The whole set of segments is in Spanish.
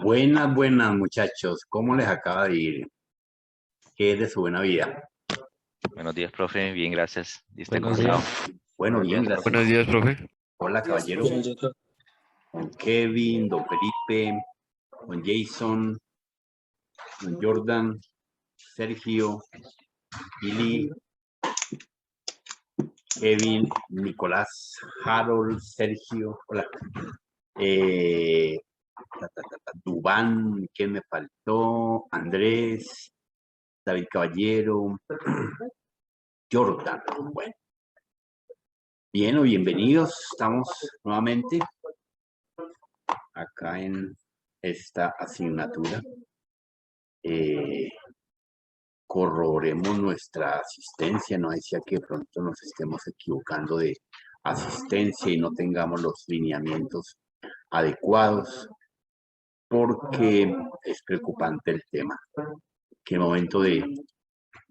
Buenas, buenas muchachos. ¿Cómo les acaba de ir? ¿Qué es de su buena vida? Buenos días, profe. Bien, gracias. ¿Y usted cómo Buenos ha estado? días. Bueno, Buenos bien, días, profe. Buenos gracias. días, profe. Hola, caballero. Don Kevin, don Felipe, don Jason, don Jordan, Sergio, Billy, Kevin, Nicolás, Harold, Sergio, hola. Eh, Dubán, ¿quién me faltó? Andrés, David Caballero, Jordan. Bueno, bien o bienvenidos. Estamos nuevamente acá en esta asignatura. Corroboremos nuestra asistencia, no decía que de pronto nos estemos equivocando de asistencia y no tengamos los lineamientos adecuados, porque es preocupante el tema, que en el momento de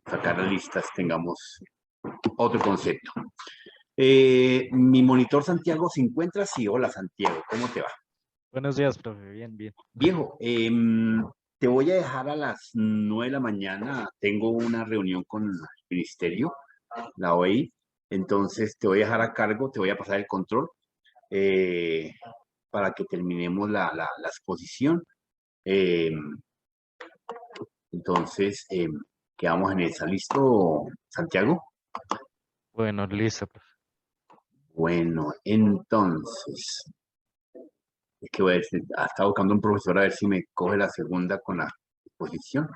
sacar las listas tengamos otro concepto. Mi monitor Santiago se encuentra, sí, hola Santiago, ¿cómo te va? Buenos días, profe. Bien, bien. Viejo, te voy a dejar a las 9 de la mañana. Tengo una reunión con el ministerio, la OEI. Entonces te voy a dejar a cargo, te voy a pasar el control eh, para que terminemos la exposición. Eh, entonces, quedamos en esa. ¿Listo, Santiago? Bueno, listo, profe. Bueno, entonces, es que voy a decir, estaba buscando un profesor a ver si me coge la segunda con la exposición,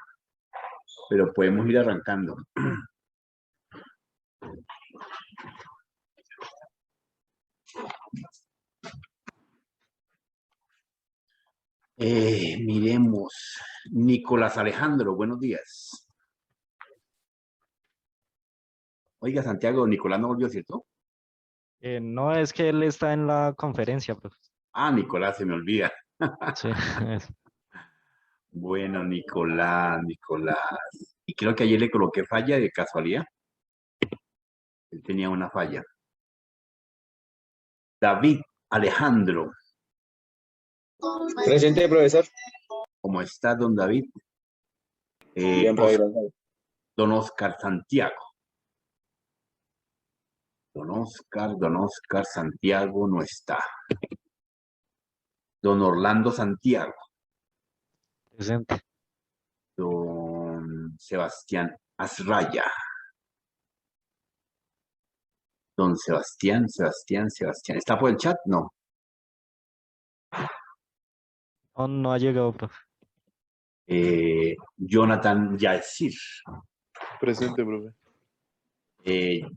pero podemos ir arrancando. Miremos. Nicolás Alejandro, buenos días. Oiga, Santiago, Nicolás no volvió, ¿cierto? No, es que él está en la conferencia, profe. Ah, Nicolás, se me olvida. Sí, Bueno, Nicolás. Y creo que ayer le coloqué falla de casualidad. Él tenía una falla. David Alejandro, Presente, profesor. ¿cómo está, don David? Bien, profe, gracias. Don Oscar Santiago. Don Oscar Santiago no está. Don Orlando Santiago. presente. Don Sebastián Azraya. Don Sebastián. ¿Está por el chat? No. No, no ha llegado, profe. Jonathan Yacir. Presente, profe.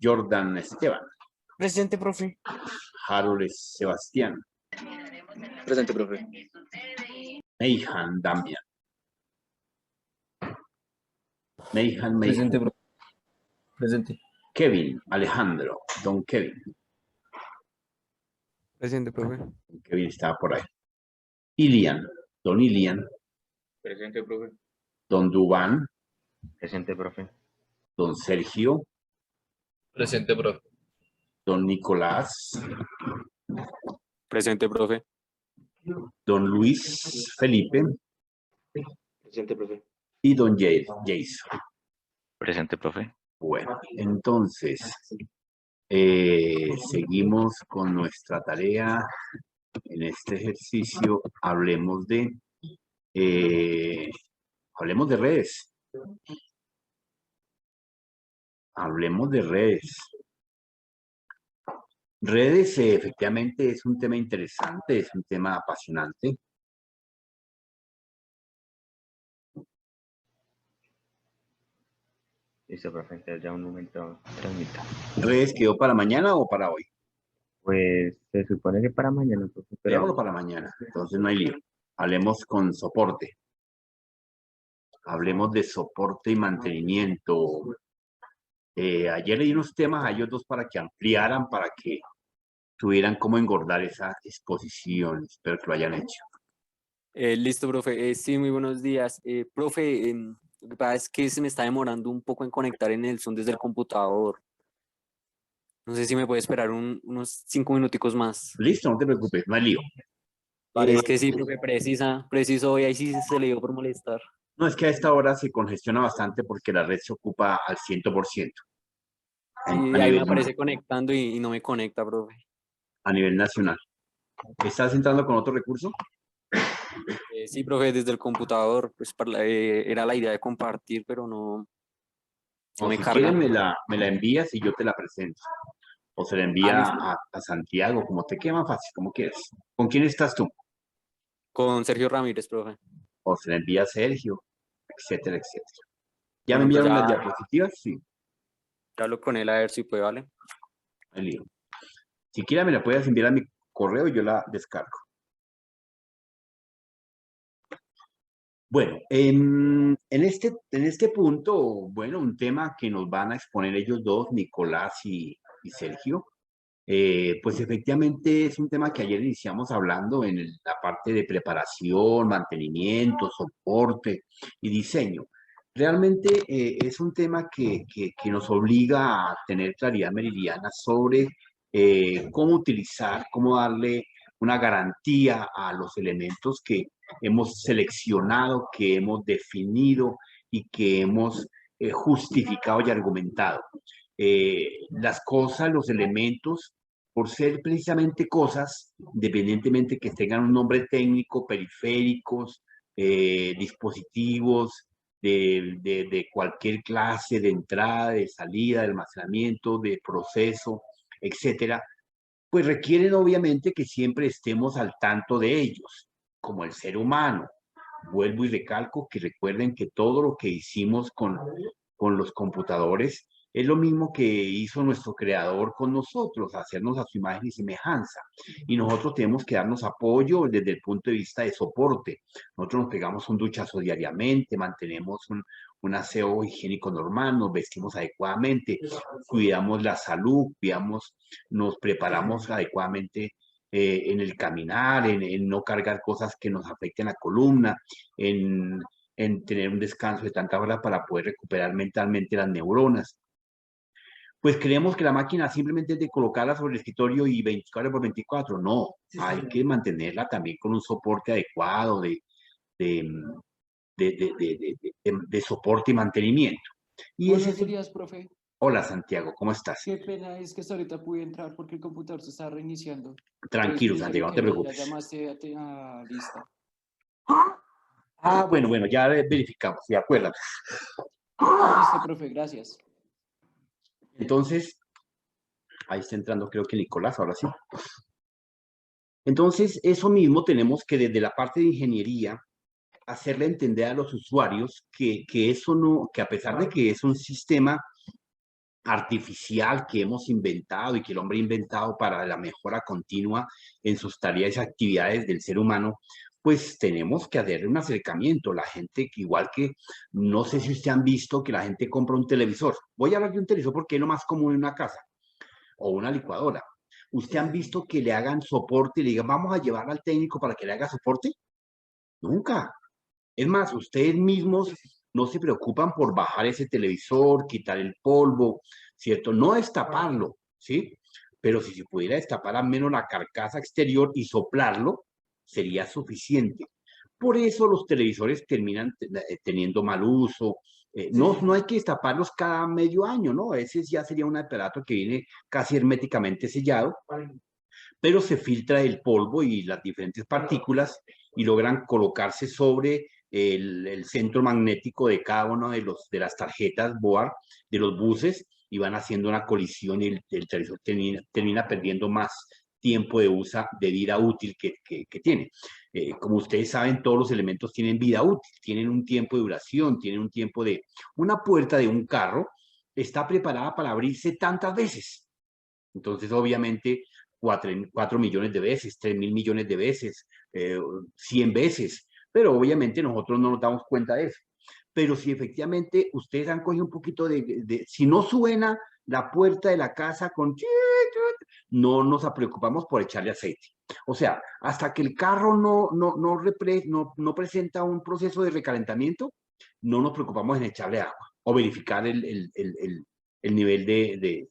Jordan Esteban. Presente, profe. Harold Sebastián. Presente, profe. Meijan Damian. Meijan. Presente, profe. Presente. Kevin Alejandro. Don Kevin. Presente, profe. Don Kevin estaba por ahí. Ilian. Don Ilian. Presente, profe. Don Dubán. Presente, profe. Don Sergio. Presente, profe. Don Nicolás. Presente, profe. Don Luis Felipe. Presente, profe. Y don Jason. Presente, profe. Bueno, entonces, seguimos con nuestra tarea. En este ejercicio hablemos de redes. Hablemos de redes. Redes efectivamente es un tema interesante, es un tema apasionante. Listo, profe. Ya un momento. Transmita. ¿Redes quedó para mañana o para hoy? Pues se supone que para mañana, profe, Dejémoslo pero para mañana, entonces no hay lío. Hablemos con soporte. Hablemos de soporte y mantenimiento. Ayer leí unos temas a ellos dos para que ampliaran, para que tuvieran cómo engordar esa exposición. Espero que lo hayan hecho. Listo, profe. Sí, muy buenos días. Profe, lo que pasa es que se me está demorando un poco en conectar en el Zoom desde el computador. No sé si me puede esperar unos 5 minuticos más. Listo, no te preocupes, no hay lío. Parece que sí, profe, preciso hoy, ahí sí se le dio por molestar. No, es que a esta hora se congestiona bastante porque la red se ocupa al 100% Sí, a ahí me nivel, aparece conectando y no me conecta, profe. a nivel nacional. ¿Estás entrando con otro recurso? Sí, profe, desde el computador, pues era la idea de compartir, pero no O me si quieres carga. me la envías y yo te la presento. O se la Ah, envía listo. a Santiago, como te quede más fácil, como quieres. ¿Con quién estás tú? Con Sergio Ramírez, profe. O se la envía a Sergio, etcétera, etcétera. ¿Ya me Bueno, pues enviaron las ya diapositivas? Sí, hablo con él a ver si puede, ¿vale? el lío. Si quieres me la puedes enviar a mi correo y yo la descargo. Bueno, en este punto, bueno, un tema que nos van a exponer ellos dos, Nicolás y Sergio, pues efectivamente es un tema que ayer iniciamos hablando en la parte de preparación, mantenimiento, soporte y diseño. Realmente es un tema que nos obliga a tener claridad meridiana sobre cómo utilizar, cómo darle una garantía a los elementos que hemos seleccionado, que hemos definido y que hemos justificado y argumentado. Las cosas, los elementos, por ser precisamente cosas, independientemente que tengan un nombre técnico, periféricos, dispositivos de cualquier clase, de entrada, de salida, de almacenamiento, de proceso, etcétera, pues requieren obviamente que siempre estemos al tanto de ellos, como el ser humano. Vuelvo y recalco que recuerden que todo lo que hicimos con los computadores es lo mismo que hizo nuestro creador con nosotros, hacernos a su imagen y semejanza. Y nosotros tenemos que darnos apoyo desde el punto de vista de soporte. Nosotros nos pegamos un duchazo diariamente, mantenemos un aseo higiénico normal, nos vestimos adecuadamente, cuidamos la salud, cuidamos, nos preparamos adecuadamente en el caminar, en no cargar cosas que nos afecten la columna, en tener un descanso de tantas horas para poder recuperar mentalmente las neuronas. Pues creemos que la máquina simplemente es de colocarla sobre el escritorio y 24 por 24. No, hay que mantenerla también con un soporte adecuado de, de soporte y mantenimiento. Y ese Buenos es el... días, profe. Hola Santiago, ¿cómo estás? Qué pena es que hasta ahorita pude entrar porque el computador se está reiniciando. Entonces Tranquilo, me dijeron Santiago, no que te ya preocupes. llamaste a lista. Bueno, ya verificamos, de acuerdo. Listo, profe, gracias. Entonces, ahí está entrando creo que Nicolás, ahora sí. Entonces, eso mismo tenemos que desde la parte de ingeniería hacerle entender a los usuarios que eso no, que a pesar de que es un sistema artificial que hemos inventado y que el hombre ha inventado para la mejora continua en sus tareas y actividades del ser humano, pues tenemos que hacerle un acercamiento. La gente, que igual que, no sé si ustedes han visto que la gente compra un televisor. Voy a hablar de un televisor porque es lo más común en una casa, o una licuadora. ¿Usted han visto que le hagan soporte y le digan, vamos a llevar al técnico para que le haga soporte? Nunca. Es más, ustedes mismos no se preocupan por bajar ese televisor, quitar el polvo, ¿cierto? No destaparlo, ¿sí? Pero si se pudiera destapar al menos la carcasa exterior y soplarlo, sería suficiente. Por eso los televisores terminan teniendo mal uso. No hay que destaparlos cada medio año, ¿no? Ese ya sería un aparato que viene casi herméticamente sellado, pero se filtra el polvo y las diferentes partículas y logran colocarse sobre el centro magnético de cada uno de las tarjetas board de los buses y van haciendo una colisión y el televisor termina perdiendo más tiempo de vida útil que tiene. Como ustedes saben, todos los elementos tienen vida útil, tienen un tiempo de duración, tienen un tiempo de... Una puerta de un carro está preparada para abrirse tantas veces. Entonces, obviamente, 4 millones de veces, 3.000 millones de veces, 100 veces, pero obviamente nosotros no nos damos cuenta de eso. Pero si efectivamente ustedes han cogido un poquito si no suena la puerta de la casa con... No nos preocupamos por echarle aceite. O sea, hasta que el carro no presenta un proceso de recalentamiento, no nos preocupamos en echarle agua o verificar el nivel de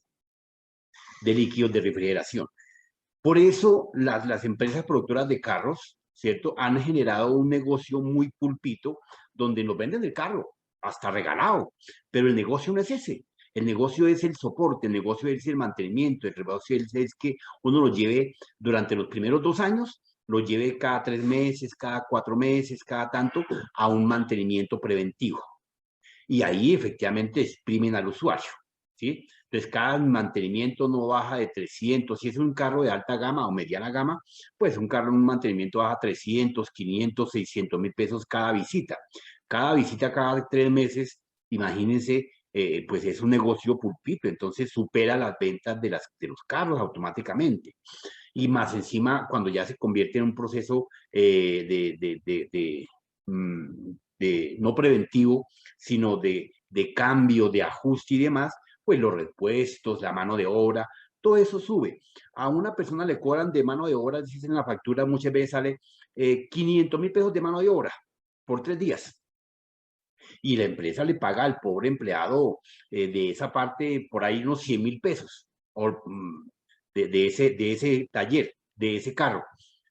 líquidos de refrigeración. Por eso las empresas productoras de carros ¿cierto? Han generado un negocio muy pulpito donde nos venden el carro, hasta regalado, pero el negocio no es ese. El negocio es el soporte, el negocio es el mantenimiento, el negocio es que uno lo lleve durante los primeros 2 años, lo lleve cada 3 meses, cada 4 meses, cada tanto, a un mantenimiento preventivo. Y ahí efectivamente exprimen al usuario, ¿sí? Entonces, cada mantenimiento no baja de 300. Si es un carro de alta gama o mediana gama, pues un carro en un mantenimiento baja 300, 500, 600 mil pesos cada visita. Cada visita cada 3 meses, imagínense, pues es un negocio pulpito, entonces supera las ventas de los carros automáticamente. Y más encima, cuando ya se convierte en un proceso no preventivo, sino de cambio, de ajuste y demás, pues los repuestos, la mano de obra, todo eso sube. A una persona le cobran de mano de obra, dicen en la factura, muchas veces sale 500 mil pesos de mano de obra por 3 días. Y la empresa le paga al pobre empleado de esa parte por ahí unos 100 mil pesos de ese taller, de ese carro,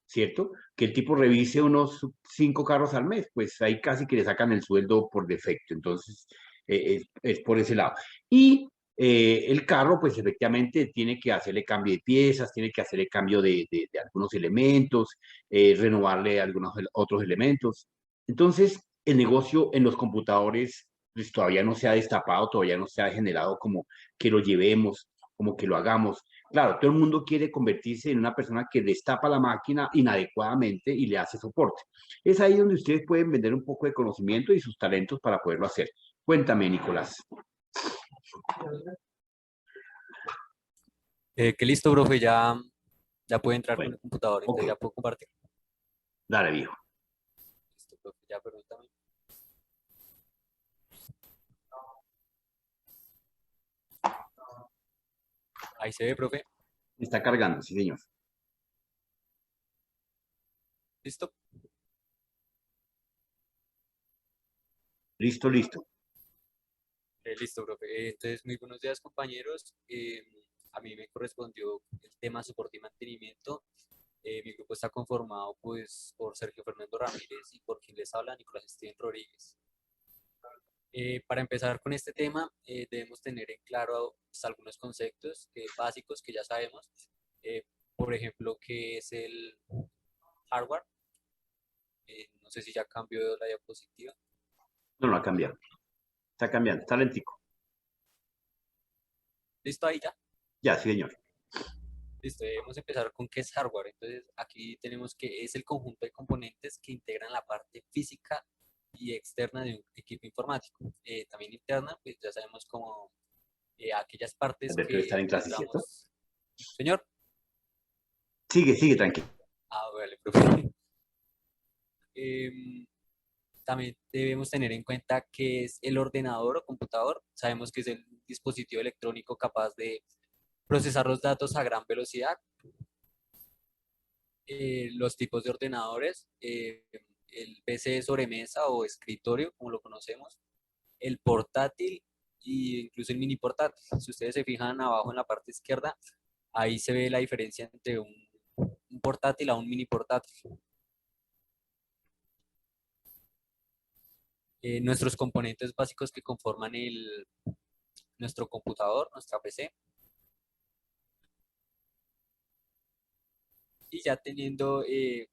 ¿cierto? Que el tipo revise unos 5 carros al mes, pues ahí casi que le sacan el sueldo por defecto. Entonces, es por ese lado. Y el carro, pues efectivamente tiene que hacerle cambio de piezas, tiene que hacerle cambio de algunos elementos, renovarle algunos otros elementos. Entonces, el negocio en los computadores pues, todavía no se ha destapado, todavía no se ha generado como que lo llevemos, como que lo hagamos. Claro, todo el mundo quiere convertirse en una persona que destapa la máquina inadecuadamente y le hace soporte. Es ahí donde ustedes pueden vender un poco de conocimiento y sus talentos para poderlo hacer. Cuéntame, Nicolás. Que listo, profe, ya puede entrar Bueno, con el computador, entonces ok. ya puedo compartir. Dale, viejo. Listo, profe, ya permítame. Ahí se ve, profe. Está cargando, sí, señor. Listo. Listo, listo. Listo, profe. Entonces, muy buenos días, compañeros. A mí me correspondió el tema soporte y mantenimiento. Mi grupo está conformado pues por Sergio Fernando Ramírez y por quien les habla, Nicolás Steven Rodríguez. Para empezar con este tema, debemos tener en claro pues, algunos conceptos básicos que ya sabemos. Eh, por ejemplo, ¿qué es el hardware? No sé si ya cambió la diapositiva. No, no ha cambiado. Está cambiando, está lentico. ¿Listo ahí ya? Ya, sí, señor. Listo, debemos empezar con qué es hardware. Entonces, aquí tenemos que es el conjunto de componentes que integran la parte física y externa de un equipo informático. También interna, pues ya sabemos como aquellas partes Alberto debe que estar en clase, ¿cierto? encontramos. Señor. Sigue, tranquilo. Vale, profe. También debemos tener en cuenta que es el ordenador o computador. Sabemos que es el dispositivo electrónico capaz de procesar los datos a gran velocidad. Los tipos de ordenadores, el PC de sobremesa o escritorio, como lo conocemos, el portátil e incluso el mini portátil. Si ustedes se fijan abajo en la parte izquierda, ahí se ve la diferencia entre un portátil a un mini portátil. Nuestros componentes básicos que conforman nuestro computador, nuestra PC. Y ya teniendo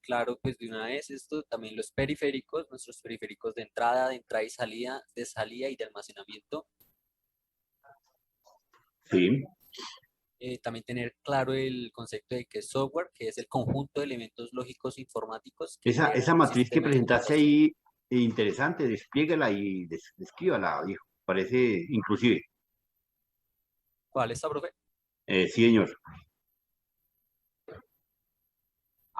claro pues de una vez esto, también los periféricos, nuestros periféricos de entrada y salida, de salida y de almacenamiento. Sí. También tener claro el concepto de qué es software, que es el conjunto de elementos lógicos informáticos que integran Esa un matriz que sistema de presentaste computación. ahí, interesante, desplíguela y descríbala, hijo. Parece inclusive. ¿Cuál está, profe? Sí, señor.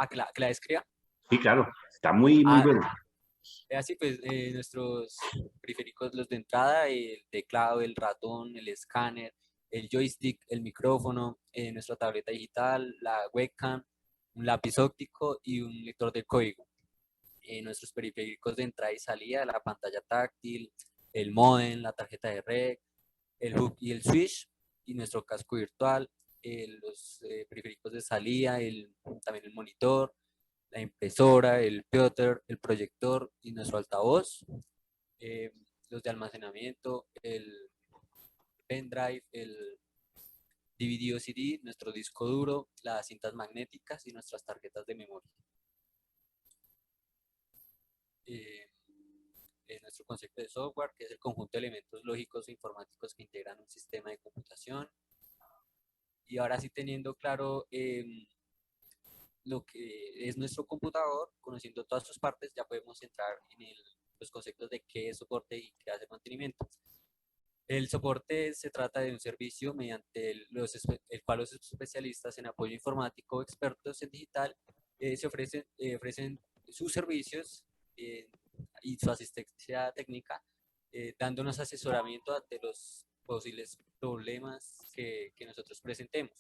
Que la describa. Sí, claro. Está muy bueno. Así pues, nuestros periféricos, los de entrada, el teclado, el ratón, el escáner, el joystick, el micrófono, nuestra tableta digital, la webcam, un lápiz óptico y un lector de código. Nuestros periféricos de entrada y salida, la pantalla táctil, el módem, la tarjeta de red, el hub y el switch, y nuestro casco virtual, los periféricos de salida, también el monitor, la impresora, el plotter, el proyector y nuestro altavoz, los de almacenamiento, el pendrive, el DVD o CD, nuestro disco duro, las cintas magnéticas y nuestras tarjetas de memoria. Nuestro concepto de software, que es el conjunto de elementos lógicos e informáticos que integran un sistema de computación. Y ahora sí, teniendo claro lo que es nuestro computador, conociendo todas sus partes, ya podemos entrar en los conceptos de qué es soporte y qué hace mantenimiento. El soporte se trata de un servicio mediante el cual los especialistas en apoyo informático o expertos en digital ofrecen sus servicios y su asistencia técnica, dándonos asesoramiento ante los posibles problemas que nosotros presentemos.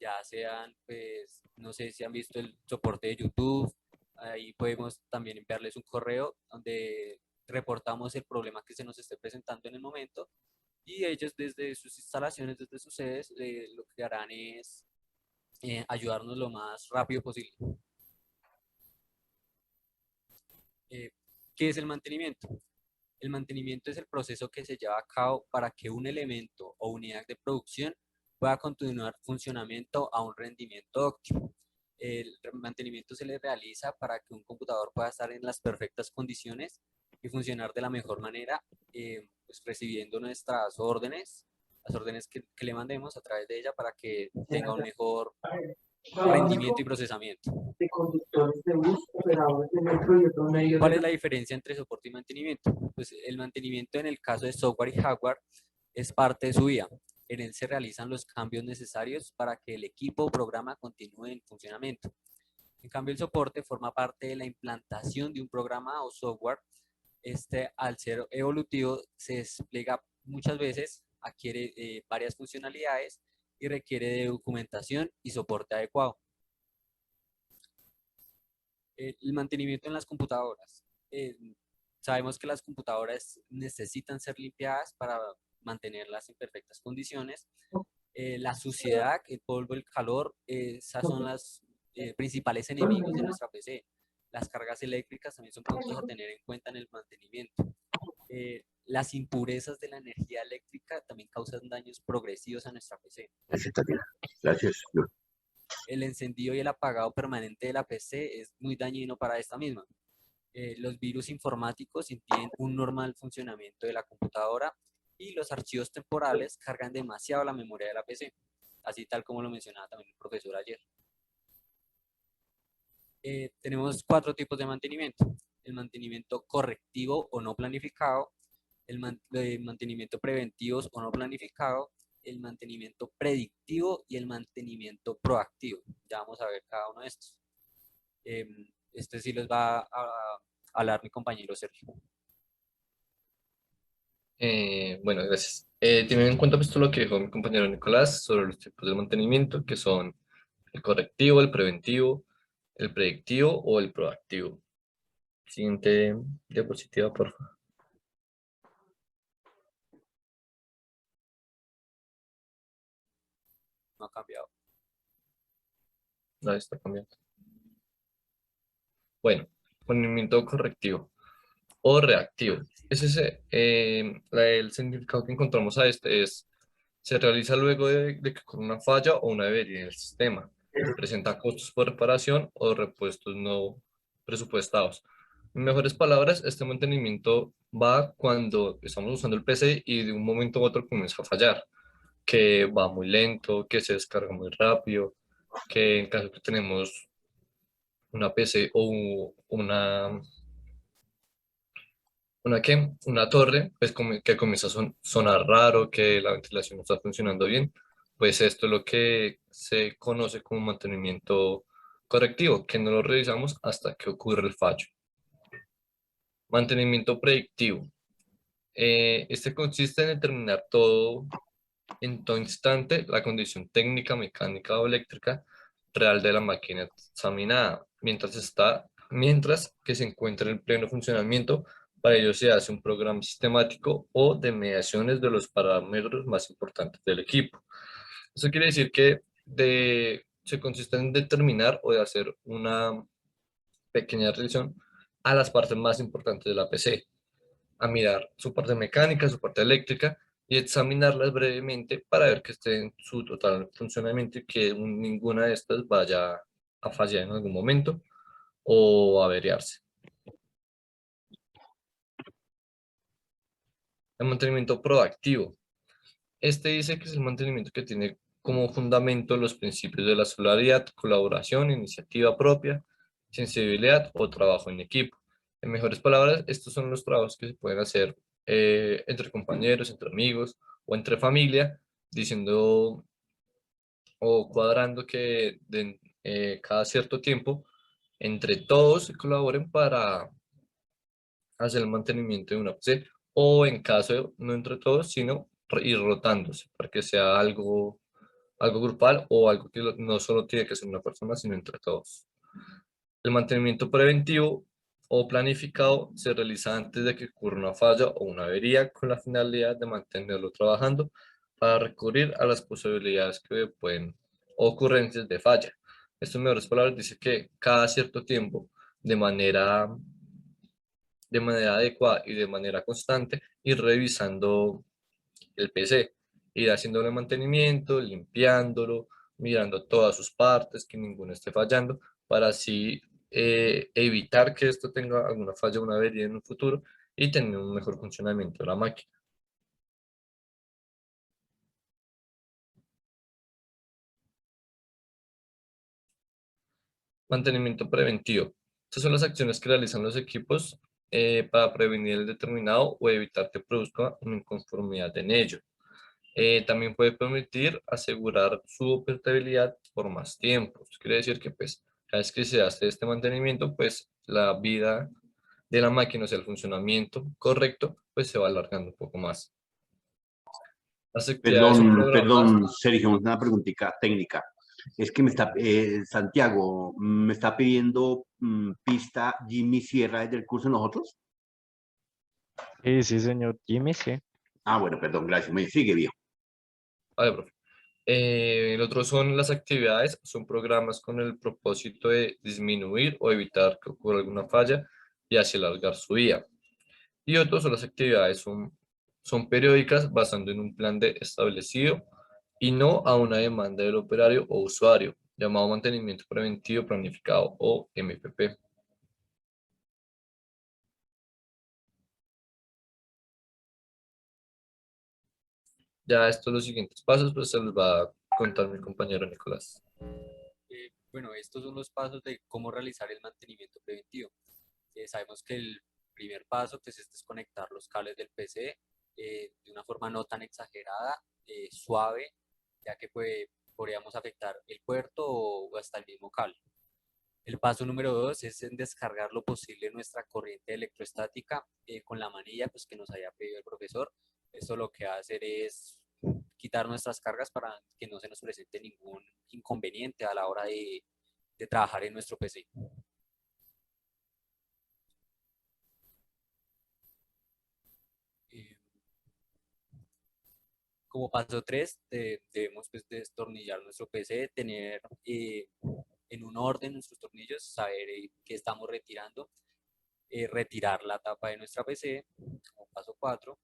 Ya sean, pues, no sé si han visto el soporte de YouTube, ahí podemos también enviarles un correo donde reportamos el problema que se nos esté presentando en el momento, y ellos desde sus instalaciones, desde sus sedes, lo que harán es ayudarnos lo más rápido posible. ¿Qué es el mantenimiento? El mantenimiento es el proceso que se lleva a cabo para que un elemento o unidad de producción pueda continuar funcionamiento a un rendimiento óptimo. El mantenimiento se le realiza para que un computador pueda estar en las perfectas condiciones y funcionar de la mejor manera, pues recibiendo nuestras órdenes, las órdenes que le mandemos a través de ella para que tenga un mejor rendimiento y procesamiento. De conductores de bus, operadores de metro y otros medios. ¿Cuál es la diferencia entre soporte y mantenimiento? Pues el mantenimiento en el caso de software y hardware es parte de su vida. En él se realizan los cambios necesarios para que el equipo o programa continúe en funcionamiento. En cambio, el soporte forma parte de la implantación de un programa o software. Al ser evolutivo, se despliega muchas veces, adquiere varias funcionalidades y requiere de documentación y soporte adecuado. El mantenimiento en las computadoras. Sabemos que las computadoras necesitan ser limpiadas para mantenerlas en perfectas condiciones. La suciedad, el polvo, el calor, esas son las principales enemigos de nuestra PC. Las cargas eléctricas también son puntos a tener en cuenta en el mantenimiento. Las impurezas de la energía eléctrica también causan daños progresivos a nuestra PC. Gracias. El encendido y el apagado permanente de la PC es muy dañino para esta misma. Los virus informáticos impiden un normal funcionamiento de la computadora y los archivos temporales cargan demasiado la memoria de la PC, así tal como lo mencionaba también el profesor ayer. Tenemos 4 tipos de mantenimiento: el mantenimiento correctivo o no planificado, el mantenimiento preventivo o no planificado, el mantenimiento predictivo y el mantenimiento proactivo. Ya vamos a ver cada uno de estos. Este sí les va a hablar mi compañero Sergio. Bueno, gracias. Teniendo en cuenta pues, todo lo que dijo mi compañero Nicolás sobre los tipos de mantenimiento, que son el correctivo, el preventivo, el predictivo o el proactivo. Siguiente diapositiva, por favor. No ha cambiado. No, está cambiando. Bueno, mantenimiento correctivo o reactivo. El significado que encontramos a este es: se realiza luego de que con una falla o una avería en el sistema presenta costos por reparación o repuestos no presupuestados. En mejores palabras, este mantenimiento va cuando estamos usando el PC y de un momento a otro comienza a fallar, que va muy lento, que se descarga muy rápido, que en caso que tenemos una PC o una torre, pues que comienza a sonar raro, que la ventilación no está funcionando bien, pues esto es lo que se conoce como mantenimiento correctivo, que no lo revisamos hasta que ocurre el fallo. Mantenimiento predictivo. Este consiste en determinar en todo instante la condición técnica, mecánica o eléctrica real de la máquina examinada, mientras que se encuentra en pleno funcionamiento. Para ello se hace un programa sistemático o de mediaciones de los parámetros más importantes del equipo. Eso quiere decir que se consiste en determinar o de hacer una pequeña revisión a las partes más importantes de la PC, a mirar su parte mecánica, su parte eléctrica y examinarlas brevemente para ver que esté en su total funcionamiento y que ninguna de estas vaya a fallar en algún momento o averiarse. El mantenimiento proactivo. Este dice que es el mantenimiento que tiene como fundamento los principios de la solidaridad, colaboración, iniciativa propia, sensibilidad o trabajo en equipo. En mejores palabras, estos son los trabajos que se pueden hacer entre compañeros, entre amigos o entre familia, diciendo o cuadrando que cada cierto tiempo entre todos se colaboren para hacer el mantenimiento de una PC o en caso de no entre todos, sino ir rotándose para que sea algo grupal o algo que no solo tiene que ser una persona, sino entre todos. El mantenimiento preventivo o planificado se realiza antes de que ocurra una falla o una avería con la finalidad de mantenerlo trabajando para recurrir a las posibilidades que pueden o ocurrencias de falla. Esto en mejores palabras dice que cada cierto tiempo, de manera adecuada y de manera constante, ir revisando el PC, ir haciéndole mantenimiento, limpiándolo, mirando todas sus partes, que ninguno esté fallando, para así evitar que esto tenga alguna falla o una avería en un futuro y tener un mejor funcionamiento de la máquina. Mantenimiento preventivo. Estas son las acciones que realizan los equipos para prevenir el determinado o evitar que produzca una inconformidad en ello. También puede permitir asegurar su operabilidad por más tiempo. Esto quiere decir que pues, cada vez que se hace este mantenimiento, pues la vida de la máquina, o sea, el funcionamiento correcto, pues se va alargando un poco más. Las actividades son programadas. Perdón, Sergio, una preguntita técnica. Es que Santiago, me está pidiendo pista Jimmy Sierra desde el curso de nosotros. Sí, sí, señor Jimmy, sí. Ah, bueno, perdón, gracias. Me sigue, viejo. Vale, profe. El otro son las actividades, son programas con el propósito de disminuir o evitar que ocurra alguna falla y así alargar su vida. Y otros son las actividades, son periódicas basando en un plan establecido y no a una demanda del operario o usuario, llamado mantenimiento preventivo planificado o MPP. Ya estos los siguientes pasos, pues se los va a contar mi compañero Nicolás. Bueno, estos son los pasos de cómo realizar el mantenimiento preventivo. Sabemos que el primer paso pues, es desconectar los cables del PC de una forma no tan exagerada, suave, ya que podríamos afectar el puerto o hasta el mismo cable. El paso número 2 es en descargar lo posible nuestra corriente electrostática con la manilla pues, que nos haya pedido el profesor. Esto lo que va a hacer es quitar nuestras cargas para que no se nos presente ningún inconveniente a la hora de trabajar en nuestro PC. Como paso 3, debemos pues, destornillar nuestro PC, tener en un orden nuestros tornillos, saber qué estamos retirando, retirar la tapa de nuestra PC, como paso 4.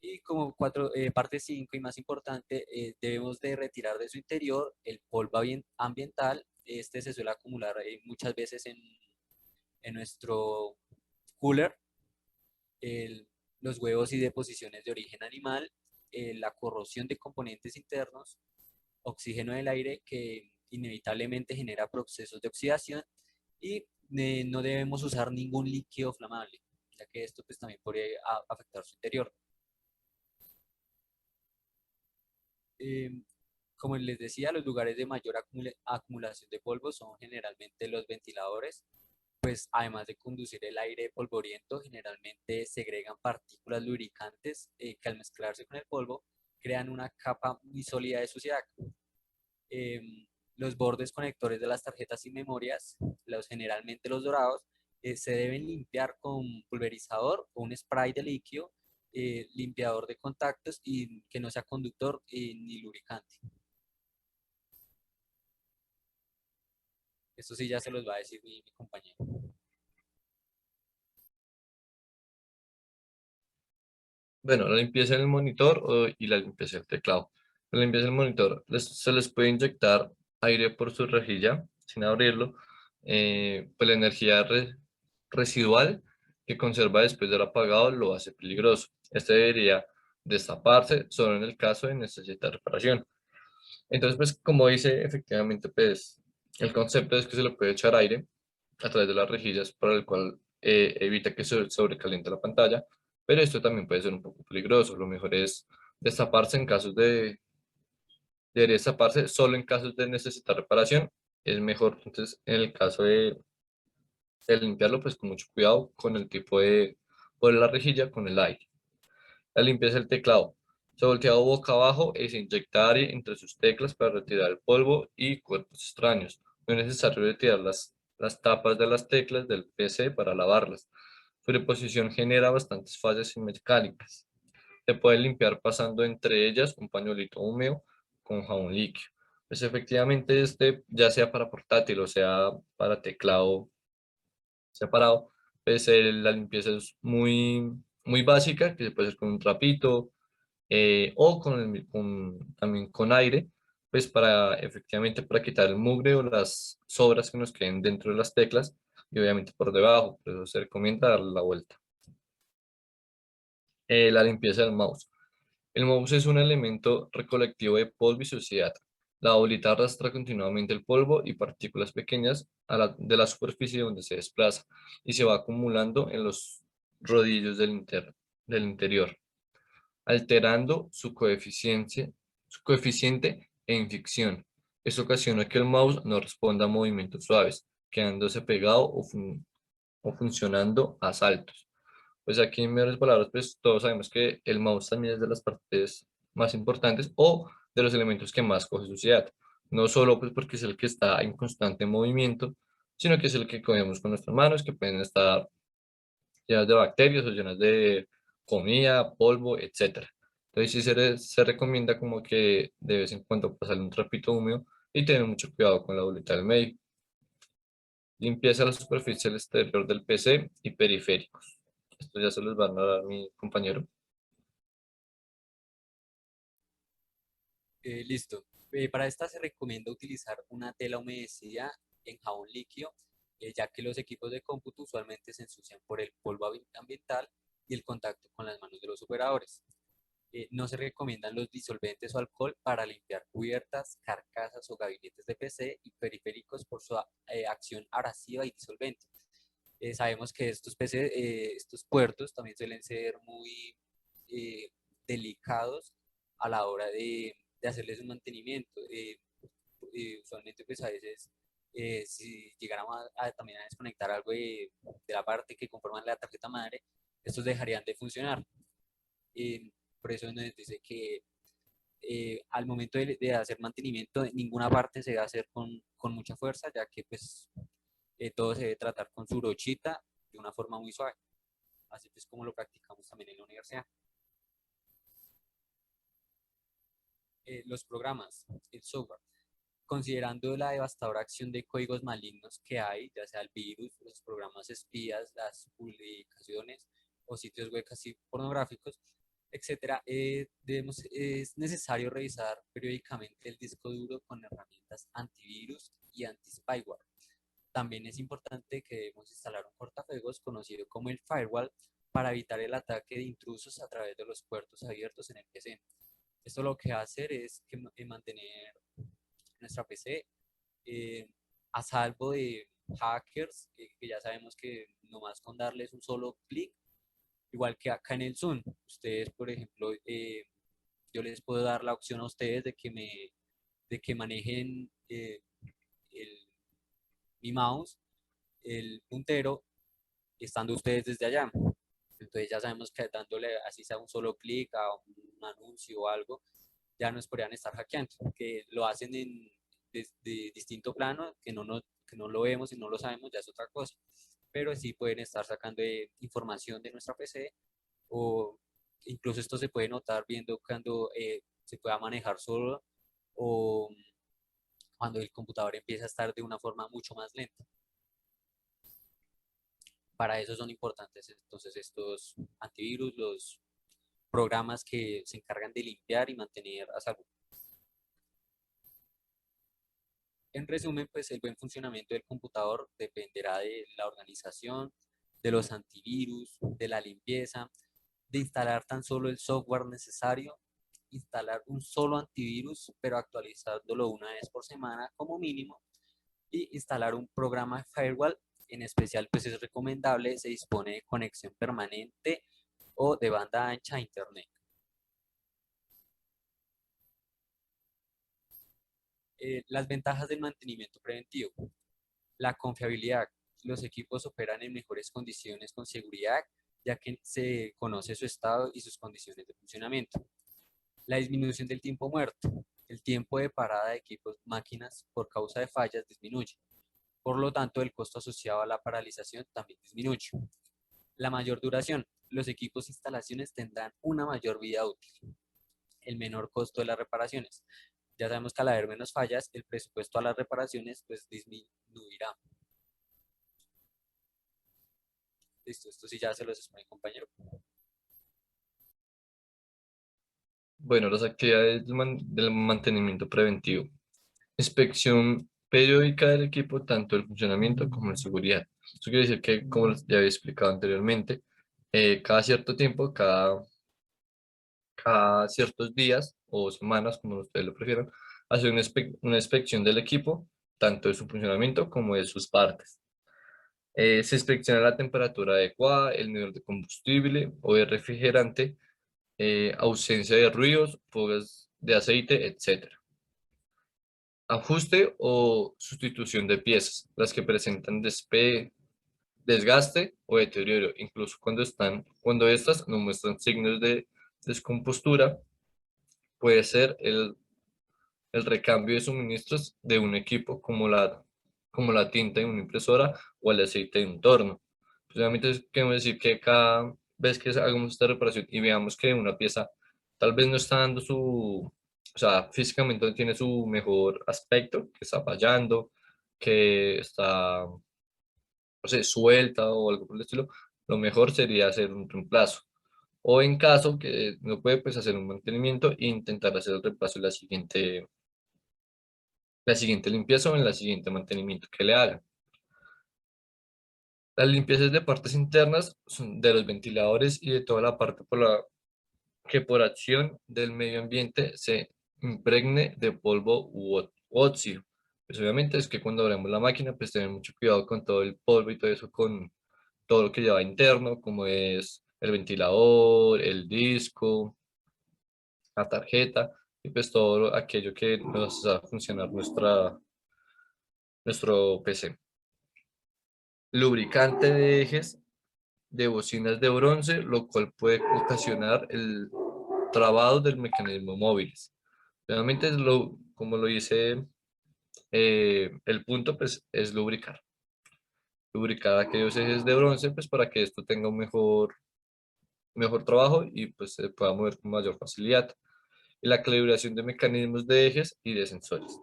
Y como parte 5 y más importante, debemos de retirar de su interior el polvo ambiental. Este se suele acumular muchas veces en nuestro cooler, los huevos y deposiciones de origen animal, la corrosión de componentes internos, oxígeno del aire que inevitablemente genera procesos de oxidación y no debemos usar ningún líquido flamable, ya que esto pues, también podría afectar su interior. Como les decía, los lugares de mayor acumulación de polvo son generalmente los ventiladores, pues además de conducir el aire polvoriento, generalmente segregan partículas lubricantes que al mezclarse con el polvo crean una capa muy sólida de suciedad. Los bordes conectores de las tarjetas y memorias, generalmente los dorados, se deben limpiar con pulverizador o un spray de líquido, limpiador de contactos y que no sea conductor ni lubricante. Esto sí ya se los va a decir mi compañero. Bueno, la limpieza del monitor y la limpieza del teclado. La limpieza del monitor, se les puede inyectar aire por su rejilla sin abrirlo, pues la energía residual que conserva después del apagado lo hace peligroso. Este debería destaparse solo en el caso de necesitar reparación. Entonces, pues como dice, efectivamente, pues el concepto es que se le puede echar aire a través de las rejillas para el cual evita que se sobrecaliente la pantalla, pero esto también puede ser un poco peligroso. Lo mejor es destaparse en casos debería destaparse solo en casos de necesitar reparación. Es mejor, entonces, en el caso de limpiarlo, pues con mucho cuidado con el tipo de, por la rejilla, con el aire. La limpieza del teclado. Se voltea boca abajo y se inyecta aire entre sus teclas para retirar el polvo y cuerpos extraños. No es necesario retirar las tapas de las teclas del PC para lavarlas. Su reposición genera bastantes fallas mecánicas. Se puede limpiar pasando entre ellas un pañuelito húmedo con jabón líquido. Pues efectivamente este, ya sea para portátil o sea para teclado separado, pues la limpieza es muy básica, que se puede hacer con un trapito o también con aire, pues para efectivamente para quitar el mugre o las sobras que nos queden dentro de las teclas y obviamente por debajo, por eso se recomienda darle la vuelta. La limpieza del mouse. El mouse es un elemento recolectivo de polvo y suciedad. La bolita arrastra continuamente el polvo y partículas pequeñas de la superficie donde se desplaza y se va acumulando en los rodillos del interior, alterando su coeficiente en fricción. Esto ocasiona que el mouse no responda a movimientos suaves, quedándose pegado o funcionando a saltos. Pues aquí en meras palabras, pues todos sabemos que el mouse también es de las partes más importantes o de los elementos que más coge suciedad. No solo pues porque es el que está en constante movimiento, sino que es el que cogemos con nuestras manos, que pueden estar llenas de bacterias o llenas de comida, polvo, etcétera. Entonces sí se recomienda como que de vez en cuando pasarle un trapito húmedo y tener mucho cuidado con la bolita del medio. Limpieza la superficie exterior del PC y periféricos. Esto ya se los va a dar mi compañero. Listo. Para esta se recomienda utilizar una tela humedecida en jabón líquido, ya que los equipos de cómputo usualmente se ensucian por el polvo ambiental y el contacto con las manos de los operadores. No se recomiendan los disolventes o alcohol para limpiar cubiertas, carcasas o gabinetes de PC y periféricos por su acción abrasiva y disolvente. Sabemos que estos PC, estos puertos también suelen ser muy eh, delicados a la hora de hacerles un mantenimiento. Usualmente, pues a veces, si llegáramos también a desconectar algo de la parte que conforman la tarjeta madre, estos dejarían de funcionar. Por eso nos dice que al momento de hacer mantenimiento, ninguna parte se debe hacer con mucha fuerza, ya que pues todo se debe tratar con su brochita de una forma muy suave. Así pues como lo practicamos también en la universidad. Los programas, el software. Considerando la devastadora acción de códigos malignos que hay, ya sea el virus, los programas espías, las publicaciones o sitios web así pornográficos, etcétera, es necesario revisar periódicamente el disco duro con herramientas antivirus y anti-spyware. También es importante que debemos instalar un cortafuegos conocido como el firewall para evitar el ataque de intrusos a través de los puertos abiertos en el PC. Esto lo que va a hacer es mantener nuestra PC a salvo de hackers, que ya sabemos que nomás con darles un solo clic, igual que acá en el Zoom, ustedes, por ejemplo, yo les puedo dar la opción a ustedes de que manejen mi mouse, el puntero, estando ustedes desde allá. Entonces ya sabemos que dándole así sea un solo clic a un anuncio o algo, ya nos podrían estar hackeando, que lo hacen de distinto plano, que no lo vemos y no lo sabemos, ya es otra cosa. Pero sí pueden estar sacando información de nuestra PC o incluso esto se puede notar viendo cuando se pueda manejar solo o cuando el computador empieza a estar de una forma mucho más lenta. Para eso son importantes entonces estos antivirus, los programas que se encargan de limpiar y mantener a salvo. En resumen, pues el buen funcionamiento del computador dependerá de la organización, de los antivirus, de la limpieza, de instalar tan solo el software necesario, instalar un solo antivirus, pero actualizándolo una vez por semana como mínimo, y instalar un programa de firewall. En especial, pues es recomendable, se dispone de conexión permanente o de banda ancha a internet. Las ventajas del mantenimiento preventivo. La confiabilidad. Los equipos operan en mejores condiciones con seguridad, ya que se conoce su estado y sus condiciones de funcionamiento. La disminución del tiempo muerto. El tiempo de parada de equipos, máquinas por causa de fallas disminuye. Por lo tanto, el costo asociado a la paralización también disminuye. La mayor duración. Los equipos e instalaciones tendrán una mayor vida útil. El menor costo de las reparaciones. Ya sabemos que al haber menos fallas, el presupuesto a las reparaciones pues disminuirá. Listo, esto sí ya se los expliqué, compañero. Bueno, las actividades del mantenimiento preventivo. Inspección periódica del equipo, tanto el funcionamiento como la seguridad. Esto quiere decir que, como ya había explicado anteriormente, cada cierto tiempo, cada ciertos días o semanas, como ustedes lo prefieran, hacer una inspección del equipo, tanto de su funcionamiento como de sus partes. Se inspecciona la temperatura adecuada, el nivel de combustible o de refrigerante, ausencia de ruidos, fugas de aceite, etc. Ajuste o sustitución de piezas, las que presentan desgaste o deterioro, incluso cuando estas no muestran signos de descompostura. Puede ser el recambio de suministros de un equipo como la tinta de una impresora o el aceite de un torno. Precisamente queremos decir que cada vez que hagamos esta reparación y veamos que una pieza tal vez no está dando o sea, físicamente no tiene su mejor aspecto, que está fallando, que está, no sé, suelta o algo por el estilo, lo mejor sería hacer un reemplazo. O en caso que no puede, pues hacer un mantenimiento e intentar hacer el reemplazo en la siguiente limpieza o en la siguiente mantenimiento que le hagan. Las limpiezas de partes internas son de los ventiladores y de toda la parte que por acción del medio ambiente se impregne de polvo u óxido. Pues obviamente es que cuando abramos la máquina, pues tener mucho cuidado con todo el polvo y todo eso, con todo lo que lleva interno, como es el ventilador, el disco, la tarjeta y pues todo aquello que nos hace funcionar nuestro PC. Lubricante de ejes de bocinas de bronce, lo cual puede ocasionar el trabado del mecanismo móviles. Realmente como lo dice el punto, pues es lubricar. Lubricar aquellos ejes de bronce, pues para que esto tenga un mejor trabajo y pues se pueda mover con mayor facilidad. Y la calibración de mecanismos de ejes y de sensores.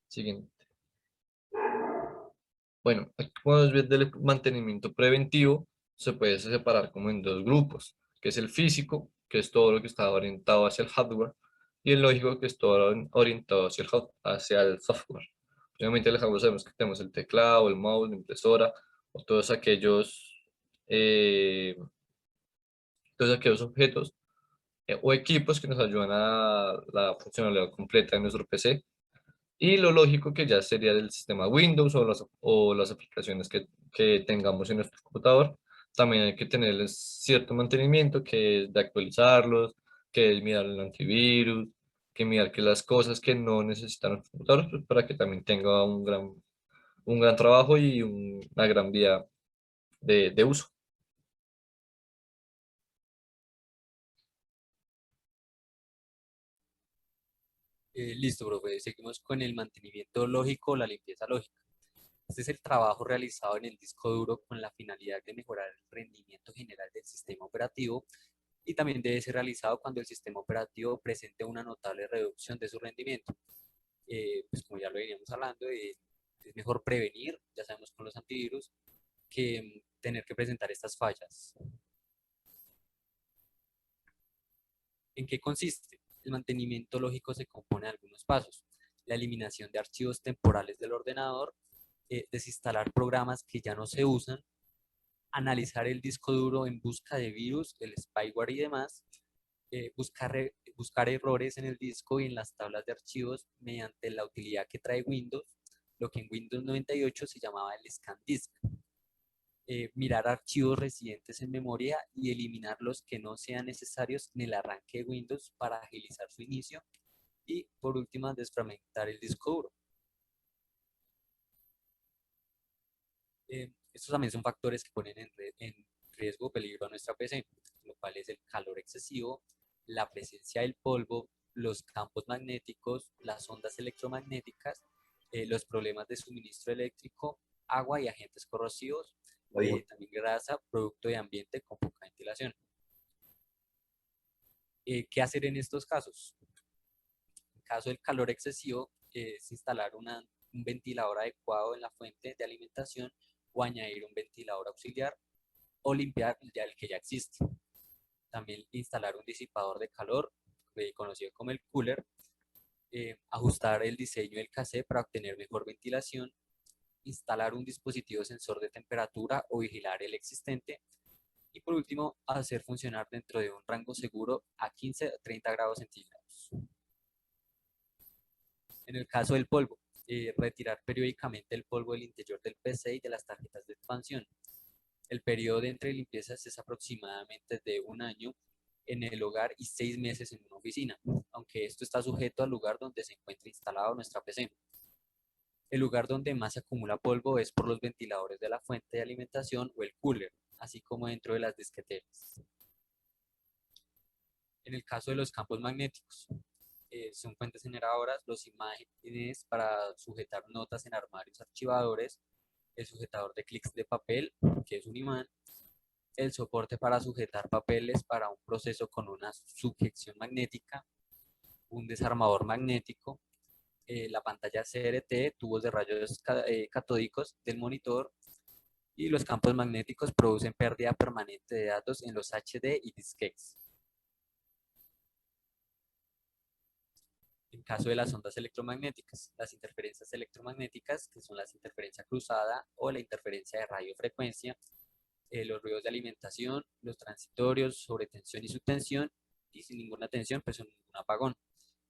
Siguiente. Bueno, aquí podemos ver del mantenimiento preventivo, se puede separar como en dos grupos, que es el físico, que es todo lo que está orientado hacia el hardware, y el lógico, que es todo orientado hacia el software. Obviamente el hardware sabemos que tenemos el teclado, el mouse, la impresora, o eh, todos aquellos objetos o equipos que nos ayudan a la funcionalidad completa de nuestro PC. Y lo lógico que ya sería del sistema Windows o las aplicaciones que tengamos en nuestro computador. También hay que tenerles cierto mantenimiento, que es de actualizarlos, que es mirar el antivirus, que mirar que las cosas que no necesitan los computadores, pues para que también tenga un gran trabajo y una gran vida de uso. Listo, profe. Seguimos con el mantenimiento lógico o la limpieza lógica. Este es el trabajo realizado en el disco duro con la finalidad de mejorar el rendimiento general del sistema operativo y también debe ser realizado cuando el sistema operativo presente una notable reducción de su rendimiento. Pues como ya lo veníamos hablando, es mejor prevenir, ya sabemos con los antivirus, que tener que presentar estas fallas. ¿En qué consiste? El mantenimiento lógico se compone de algunos pasos: la eliminación de archivos temporales del ordenador, desinstalar programas que ya no se usan, analizar el disco duro en busca de virus, el spyware y demás, buscar errores en el disco y en las tablas de archivos mediante la utilidad que trae Windows, lo que en Windows 98 se llamaba el Scan Disk. Mirar archivos residentes en memoria y eliminar los que no sean necesarios en el arranque de Windows para agilizar su inicio. Y por último, desfragmentar el disco duro. Estos también son factores que ponen en riesgo o peligro a nuestra PC, lo cual es el calor excesivo, la presencia del polvo, los campos magnéticos, las ondas electromagnéticas, los problemas de suministro eléctrico, agua y agentes corrosivos, también grasa, producto de ambiente con poca ventilación. ¿Qué hacer en estos casos? En caso del calor excesivo, es instalar un ventilador adecuado en la fuente de alimentación o añadir un ventilador auxiliar o limpiar ya el que ya existe. También instalar un disipador de calor, conocido como el cooler, ajustar el diseño del cassette para obtener mejor ventilación, instalar un dispositivo sensor de temperatura o vigilar el existente, y por último, hacer funcionar dentro de un rango seguro a 15 a 30 grados centígrados. En el caso del polvo, retirar periódicamente el polvo del interior del PC y de las tarjetas de expansión. El periodo de entre limpiezas es aproximadamente de 1 año en el hogar y 6 meses en una oficina, aunque esto está sujeto al lugar donde se encuentra instalado nuestra PC. El lugar donde más se acumula polvo es por los ventiladores de la fuente de alimentación o el cooler, así como dentro de las disqueteras. En el caso de los campos magnéticos, son fuentes generadoras, los imágenes para sujetar notas en armarios archivadores, el sujetador de clics de papel, que es un imán, el soporte para sujetar papeles para un proceso con una sujeción magnética, un desarmador magnético, la pantalla CRT, tubos de rayos catódicos del monitor, y los campos magnéticos producen pérdida permanente de datos en los HD y disquetes. En caso de las ondas electromagnéticas, las interferencias electromagnéticas, que son las interferencia cruzada o la interferencia de radiofrecuencia, los ruidos de alimentación, los transitorios, sobretensión y subtensión, y sin ninguna tensión, pues un apagón,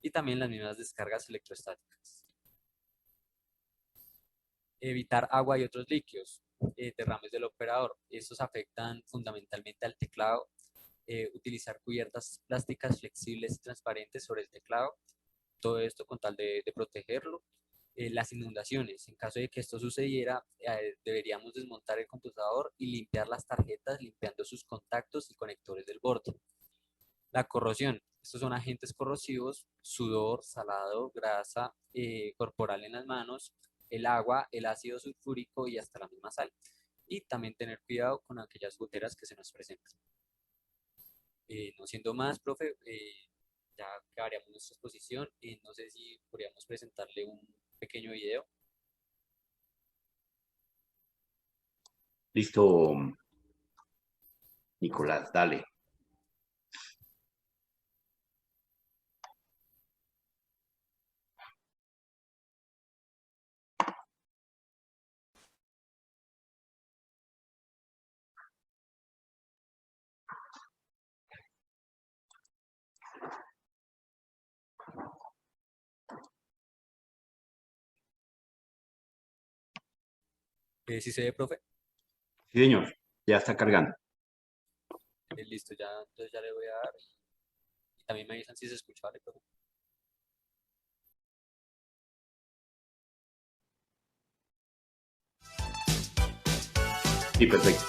y también las mismas descargas electrostáticas. Evitar agua y otros líquidos, derrames del operador, estos afectan fundamentalmente al teclado. Utilizar cubiertas plásticas flexibles y transparentes sobre el teclado, todo esto con tal de protegerlo. Las inundaciones, en caso de que esto sucediera, deberíamos desmontar el computador y limpiar las tarjetas, limpiando sus contactos y conectores del borde. La corrosión, estos son agentes corrosivos: sudor, salado, grasa corporal en las manos, el agua, el ácido sulfúrico y hasta la misma sal. Y también tener cuidado con aquellas goteras que se nos presentan. No siendo más, profe, ya acabaríamos nuestra exposición y no sé si podríamos presentarle un pequeño video. Listo, Nicolás, dale. ¿Sí se ve, profe? Sí, señor, ya está cargando. Listo, ya, entonces ya le voy a dar y también me avisan si se escucha, ¿vale, profe? Sí, perfecto.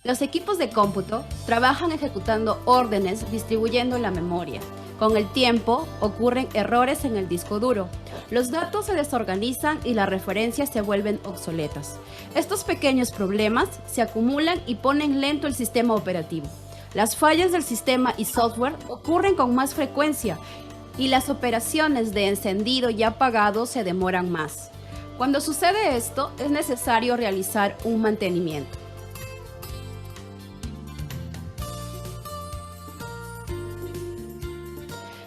Los equipos de cómputo trabajan ejecutando órdenes distribuyendo la memoria. Con el tiempo ocurren errores en el disco duro. Los datos se desorganizan y las referencias se vuelven obsoletas. Estos pequeños problemas se acumulan y ponen lento el sistema operativo. Las fallas del sistema y software ocurren con más frecuencia y las operaciones de encendido y apagado se demoran más. Cuando sucede esto, es necesario realizar un mantenimiento.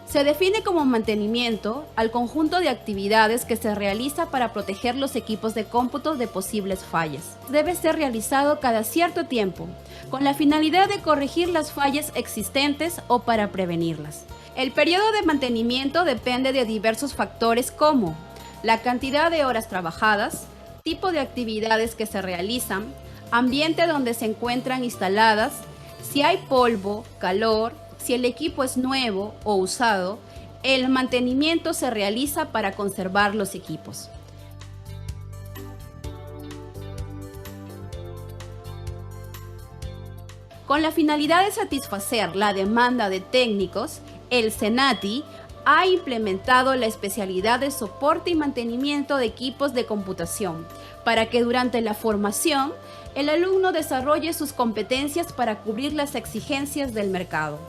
Se define como mantenimiento al conjunto de actividades que se realiza para proteger los equipos de cómputo de posibles fallas. Debe ser realizado cada cierto tiempo, con la finalidad de corregir las fallas existentes o para prevenirlas. El periodo de mantenimiento depende de diversos factores como la cantidad de horas trabajadas, tipo de actividades que se realizan, ambiente donde se encuentran instaladas, si hay polvo, calor, si el equipo es nuevo o usado. El mantenimiento se realiza para conservar los equipos. Con la finalidad de satisfacer la demanda de técnicos, el CENATI ha implementado la especialidad de soporte y mantenimiento de equipos de computación para que durante la formación el alumno desarrolle sus competencias para cubrir las exigencias del mercado.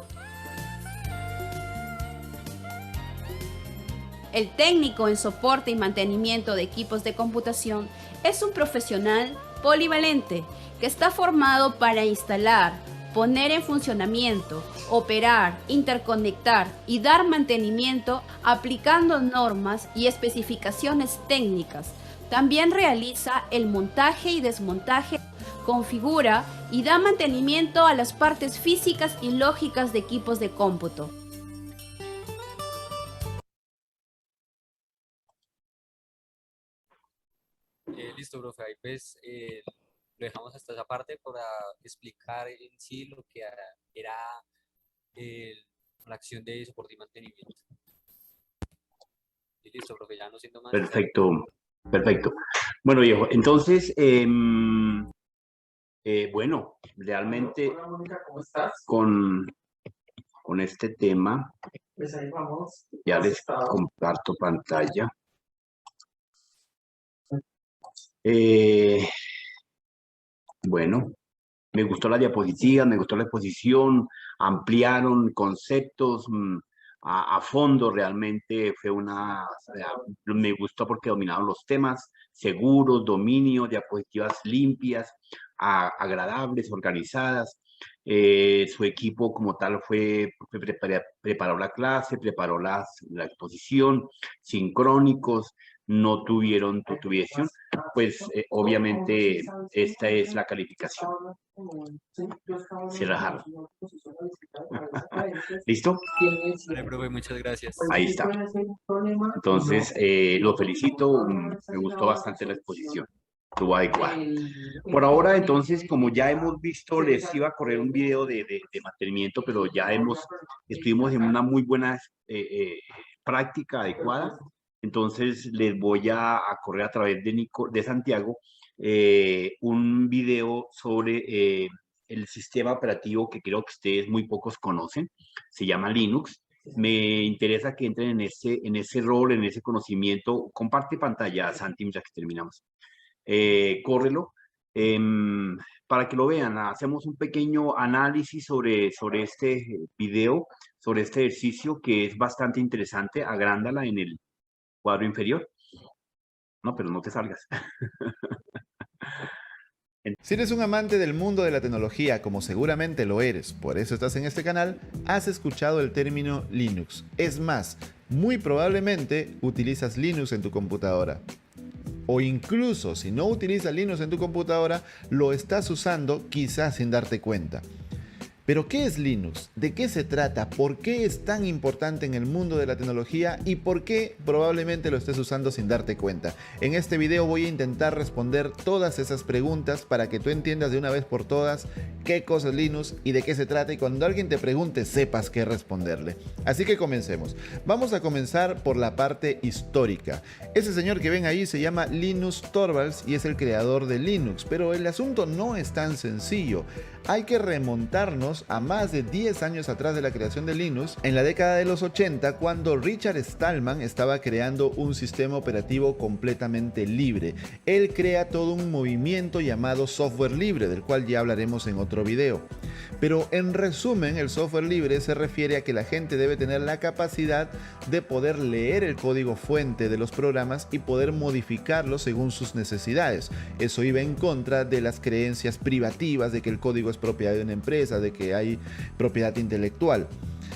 El técnico en soporte y mantenimiento de equipos de computación es un profesional polivalente que está formado para instalar, poner en funcionamiento, operar, interconectar y dar mantenimiento aplicando normas y especificaciones técnicas. También realiza el montaje y desmontaje, configura y da mantenimiento a las partes físicas y lógicas de equipos de cómputo. Listo, profe. Ahí pues lo dejamos hasta esa parte para explicar en sí lo que era la acción de soporte y mantenimiento. Y listo, profe, ya no siendo más. Perfecto, perfecto. Bueno, viejo, entonces, bueno, realmente Hola, Mónica, ¿cómo estás? con este tema, Pues ahí vamos. ya ¿Cómo has les estado? comparto pantalla. Bueno, me gustó la diapositiva, me gustó la exposición, ampliaron conceptos a fondo, realmente fue me gustó porque dominaron los temas, seguros, dominio, diapositivas limpias, agradables, organizadas. Su equipo como tal preparó la clase, preparó la exposición, sincrónicos, no tuvieron tuviesen, pues obviamente esta es la calificación. Cierra. ¿Listo? Vale, profe, muchas gracias. Ahí está. Entonces, lo felicito, me gustó bastante la exposición. Estuvo adecuada. Por ahora, entonces, como ya hemos visto, les iba a correr un video de mantenimiento, pero ya estuvimos en una muy buena práctica adecuada. Entonces, les voy a correr a través de Santiago un video sobre el sistema operativo que creo que ustedes muy pocos conocen. Se llama Linux. Me interesa que entren en ese rol, en ese conocimiento. Comparte pantalla, Santi, ya que terminamos. Córrelo para que lo vean. Hacemos un pequeño análisis sobre este video, sobre este ejercicio que es bastante interesante. Agrándala en el cuadro inferior. No, pero no te salgas. Si eres un amante del mundo de la tecnología, como seguramente lo eres, por eso estás en este canal, has escuchado el término Linux. Es más, muy probablemente utilizas Linux en tu computadora. O incluso si no utilizas Linux en tu computadora, lo estás usando quizás sin darte cuenta. Pero ¿qué es Linux? ¿De qué se trata? ¿Por qué es tan importante en el mundo de la tecnología? ¿Y por qué probablemente lo estés usando sin darte cuenta? En este video voy a intentar responder todas esas preguntas para que tú entiendas de una vez por todas qué cosa es Linux y de qué se trata, y cuando alguien te pregunte sepas qué responderle. Así que comencemos. Vamos a comenzar por la parte histórica. Ese señor que ven ahí se llama Linus Torvalds y es el creador de Linux, pero el asunto no es tan sencillo. Hay que remontarnos a más de 10 años atrás de la creación de Linux, en la década de los 80, cuando Richard Stallman estaba creando un sistema operativo completamente libre. Él crea todo un movimiento llamado software libre, del cual ya hablaremos en otro video. Pero en resumen, el software libre se refiere a que la gente debe tener la capacidad de poder leer el código fuente de los programas y poder modificarlo según sus necesidades. Eso iba en contra de las creencias privativas de que el código es propiedad de una empresa, de que hay propiedad intelectual.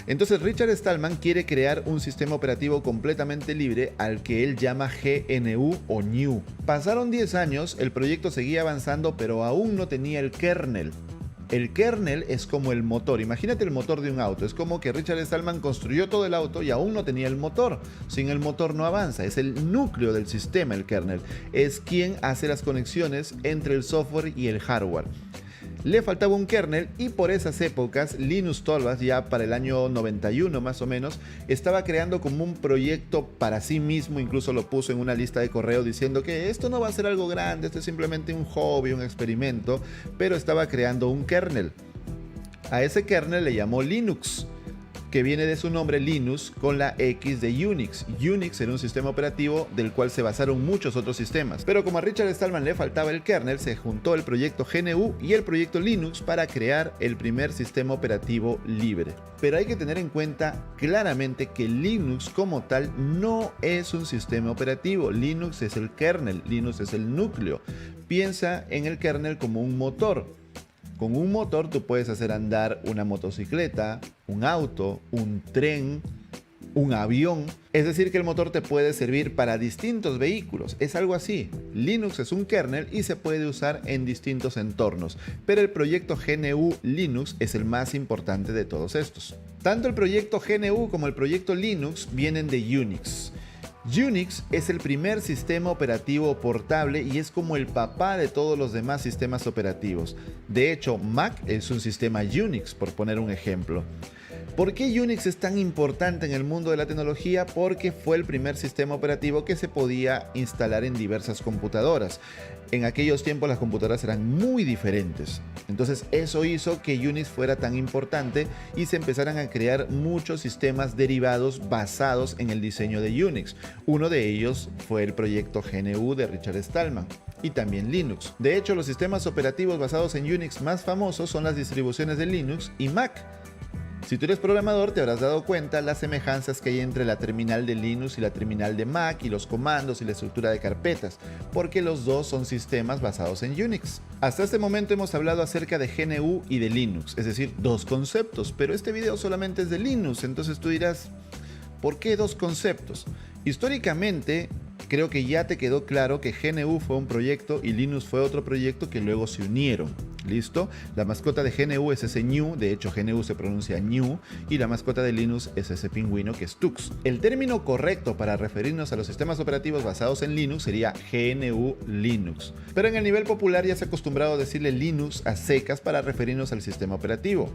Entonces Richard Stallman quiere crear un sistema operativo completamente libre al que él llama GNU o GNU. Pasaron 10 años, el proyecto seguía avanzando, pero aún no tenía el kernel. El kernel es como el motor. Imagínate el motor de un auto. Es como que Richard Stallman construyó todo el auto y aún no tenía el motor. Sin el motor no avanza. Es el núcleo del sistema, el kernel. Es quien hace las conexiones entre el software y el hardware. Le faltaba un kernel y por esas épocas Linus Torvalds, ya para el año 91 más o menos, estaba creando como un proyecto para sí mismo. Incluso lo puso en una lista de correo diciendo que esto no va a ser algo grande, esto es simplemente un hobby, un experimento, pero estaba creando un kernel. A ese kernel le llamó Linux, que viene de su nombre Linus con la X de Unix. Unix era un sistema operativo del cual se basaron muchos otros sistemas. Pero como a Richard Stallman le faltaba el kernel, se juntó el proyecto GNU y el proyecto Linux para crear el primer sistema operativo libre. Pero hay que tener en cuenta claramente que Linux como tal no es un sistema operativo. Linux es el kernel, Linux es el núcleo. Piensa en el kernel como un motor. Con un motor tú puedes hacer andar una motocicleta, un auto, un tren, un avión. Es decir, que el motor te puede servir para distintos vehículos. Es algo así. Linux es un kernel y se puede usar en distintos entornos. Pero el proyecto GNU Linux es el más importante de todos estos. Tanto el proyecto GNU como el proyecto Linux vienen de Unix. Unix es el primer sistema operativo portable y es como el papá de todos los demás sistemas operativos. De hecho, Mac es un sistema Unix, por poner un ejemplo. ¿Por qué Unix es tan importante en el mundo de la tecnología? Porque fue el primer sistema operativo que se podía instalar en diversas computadoras. En aquellos tiempos las computadoras eran muy diferentes. Entonces eso hizo que Unix fuera tan importante y se empezaran a crear muchos sistemas derivados basados en el diseño de Unix. Uno de ellos fue el proyecto GNU de Richard Stallman. Y también Linux. De hecho, los sistemas operativos basados en Unix más famosos son las distribuciones de Linux y Mac. Si tú eres programador, te habrás dado cuenta las semejanzas que hay entre la terminal de Linux y la terminal de Mac, y los comandos y la estructura de carpetas, porque los dos son sistemas basados en Unix. Hasta este momento hemos hablado acerca de GNU y de Linux, es decir, dos conceptos, pero este video solamente es de Linux. Entonces tú dirás, ¿por qué dos conceptos? Históricamente, creo que ya te quedó claro que GNU fue un proyecto y Linux fue otro proyecto que luego se unieron. ¿Listo? La mascota de GNU es ese ñu, de hecho GNU se pronuncia ñu, y la mascota de Linux es ese pingüino que es Tux. El término correcto para referirnos a los sistemas operativos basados en Linux sería GNU Linux. Pero en el nivel popular ya se ha acostumbrado a decirle Linux a secas para referirnos al sistema operativo.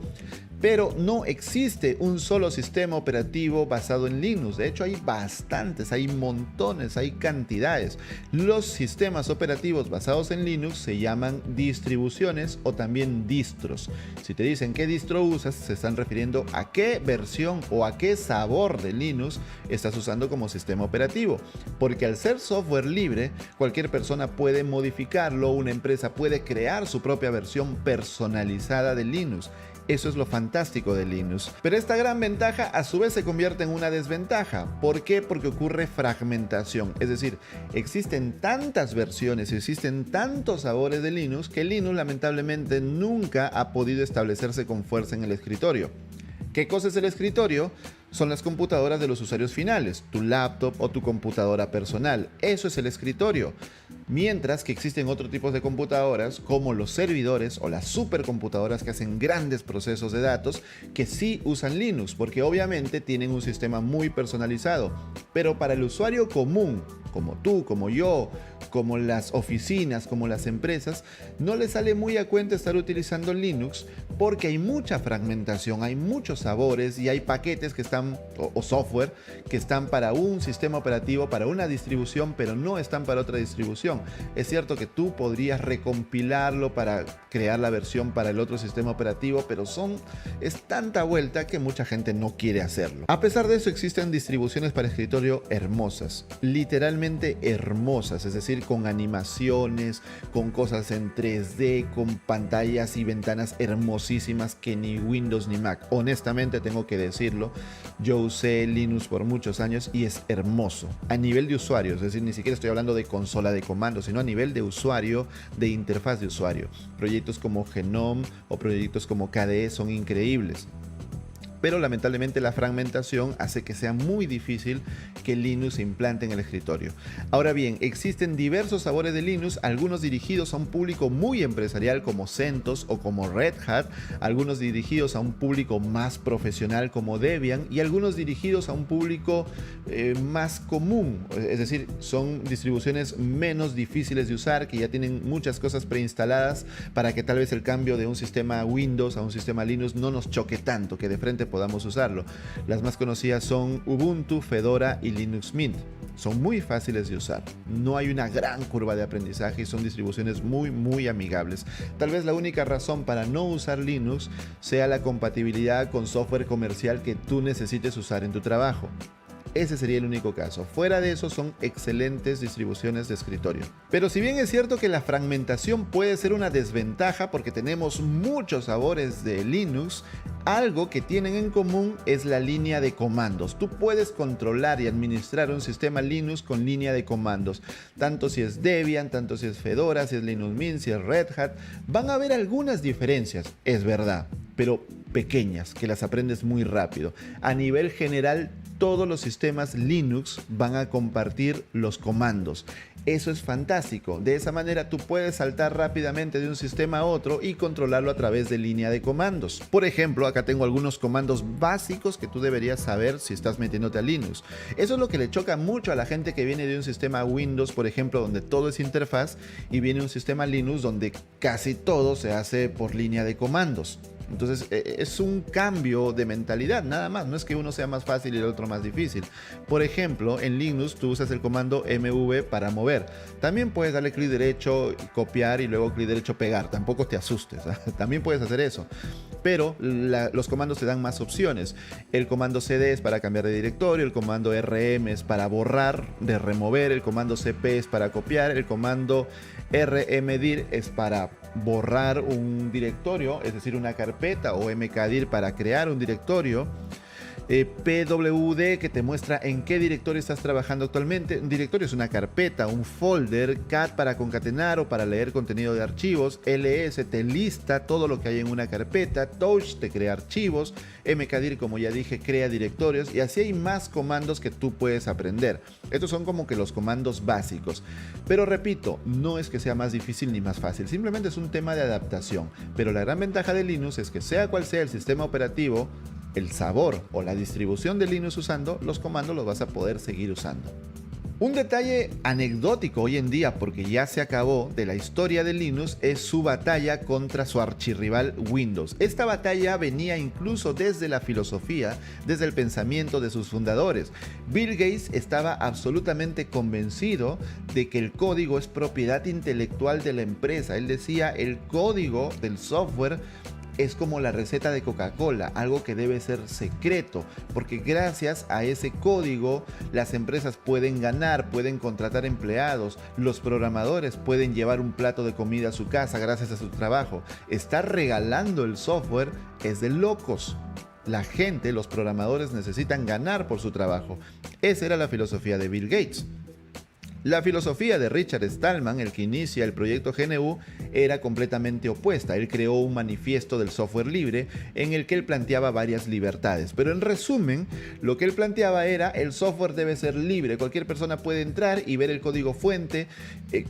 Pero no existe un solo sistema operativo basado en Linux. De hecho hay bastantes, hay montones, hay cantidades. Los sistemas operativos basados en Linux se llaman distribuciones o también distros. Si te dicen qué distro usas, se están refiriendo a qué versión o a qué sabor de Linux estás usando como sistema operativo. Porque al ser software libre, cualquier persona puede modificarlo, una empresa puede crear su propia versión personalizada de Linux. Eso es lo fantástico de Linux. Pero esta gran ventaja a su vez se convierte en una desventaja. ¿Por qué? Porque ocurre fragmentación. Es decir, existen tantas versiones y existen tantos sabores de Linux que Linux lamentablemente nunca ha podido establecerse con fuerza en el escritorio. ¿Qué cosa es el escritorio? Son las computadoras de los usuarios finales, tu laptop o tu computadora personal. Eso es el escritorio. Mientras que existen otros tipos de computadoras como los servidores o las supercomputadoras que hacen grandes procesos de datos que sí usan Linux porque obviamente tienen un sistema muy personalizado. Pero para el usuario común, como tú, como yo, como las oficinas, como las empresas, no les sale muy a cuenta estar utilizando Linux porque hay mucha fragmentación, hay muchos sabores y hay paquetes que están, o software, que están para un sistema operativo, para una distribución, pero no están para otra distribución. Es cierto que tú podrías recompilarlo para crear la versión para el otro sistema operativo, pero es tanta vuelta que mucha gente no quiere hacerlo. A pesar de eso, existen distribuciones para escritorio hermosas, literalmente hermosas, es decir, con animaciones, con cosas en 3D, con pantallas y ventanas hermosísimas que ni Windows ni Mac. Honestamente tengo que decirlo, yo usé Linux por muchos años y es hermoso a nivel de usuario, es decir, ni siquiera estoy hablando de consola de comandos, sino a nivel de usuario, de interfaz de usuario. Proyectos como Genome o proyectos como KDE son increíbles. Pero lamentablemente la fragmentación hace que sea muy difícil que Linux se implante en el escritorio. Ahora bien, existen diversos sabores de Linux, algunos dirigidos a un público muy empresarial como CentOS o como Red Hat, algunos dirigidos a un público más profesional como Debian y algunos dirigidos a un público más común, es decir, son distribuciones menos difíciles de usar, que ya tienen muchas cosas preinstaladas para que tal vez el cambio de un sistema Windows a un sistema Linux no nos choque tanto, que de frente podamos usarlo. Las más conocidas son Ubuntu, Fedora y Linux Mint. Son muy fáciles de usar. No hay una gran curva de aprendizaje y son distribuciones muy amigables. Tal vez la única razón para no usar Linux sea la compatibilidad con software comercial que tú necesites usar en tu trabajo. Ese sería el único caso. Fuera de eso, son excelentes distribuciones de escritorio. Pero si bien es cierto que la fragmentación puede ser una desventaja porque tenemos muchos sabores de Linux, algo que tienen en común es la línea de comandos. Tú puedes controlar y administrar un sistema Linux con línea de comandos. Tanto si es Debian, tanto si es Fedora, si es Linux Mint, si es Red Hat. Van a haber algunas diferencias, es verdad, pero pequeñas, que las aprendes muy rápido. A nivel general, todos los sistemas Linux van a compartir los comandos. Eso es fantástico. De esa manera tú puedes saltar rápidamente de un sistema a otro y controlarlo a través de línea de comandos. Por ejemplo, acá tengo algunos comandos básicos que tú deberías saber si estás metiéndote a Linux. Eso es lo que le choca mucho a la gente que viene de un sistema Windows, por ejemplo, donde todo es interfaz, y viene un sistema Linux donde casi todo se hace por línea de comandos. Entonces es un cambio de mentalidad, nada más. No es que uno sea más fácil y el otro más difícil. Por ejemplo, en Linux tú usas el comando mv para mover. También puedes darle clic derecho, copiar y luego clic derecho pegar. Tampoco te asustes, ¿eh? También puedes hacer eso. Pero los comandos te dan más opciones. El comando cd es para cambiar de directorio, el comando rm es para borrar, de remover, el comando cp es para copiar, el comando rmdir es para borrar un directorio, es decir, una carpeta, o mkdir para crear un directorio. PWD, que te muestra en qué directorio estás trabajando actualmente. Un directorio es una carpeta, un folder. CAT para concatenar o para leer contenido de archivos. LS te lista todo lo que hay en una carpeta. Touch te crea archivos. mkdir, como ya dije, crea directorios. Y así hay más comandos que tú puedes aprender. Estos son como que los comandos básicos. Pero repito, no es que sea más difícil ni más fácil. Simplemente es un tema de adaptación. Pero la gran ventaja de Linux es que sea cual sea el sistema operativo, el sabor o la distribución de Linux usando, los comandos los vas a poder seguir usando. Un detalle anecdótico hoy en día, porque ya se acabó, de la historia de Linux es su batalla contra su archirrival Windows. Esta batalla venía incluso desde la filosofía, desde el pensamiento de sus fundadores. Bill Gates estaba absolutamente convencido de que el código es propiedad intelectual de la empresa. Él decía, el código del software es como la receta de Coca-Cola, algo que debe ser secreto, porque gracias a ese código las empresas pueden ganar, pueden contratar empleados, los programadores pueden llevar un plato de comida a su casa gracias a su trabajo. Estar regalando el software es de locos. La gente, los programadores, necesitan ganar por su trabajo. Esa era la filosofía de Bill Gates. La filosofía de Richard Stallman, el que inicia el proyecto GNU, era completamente opuesta. Él creó un manifiesto del software libre en el que él planteaba varias libertades. Pero en resumen, lo que él planteaba era: el software debe ser libre. Cualquier persona puede entrar y ver el código fuente,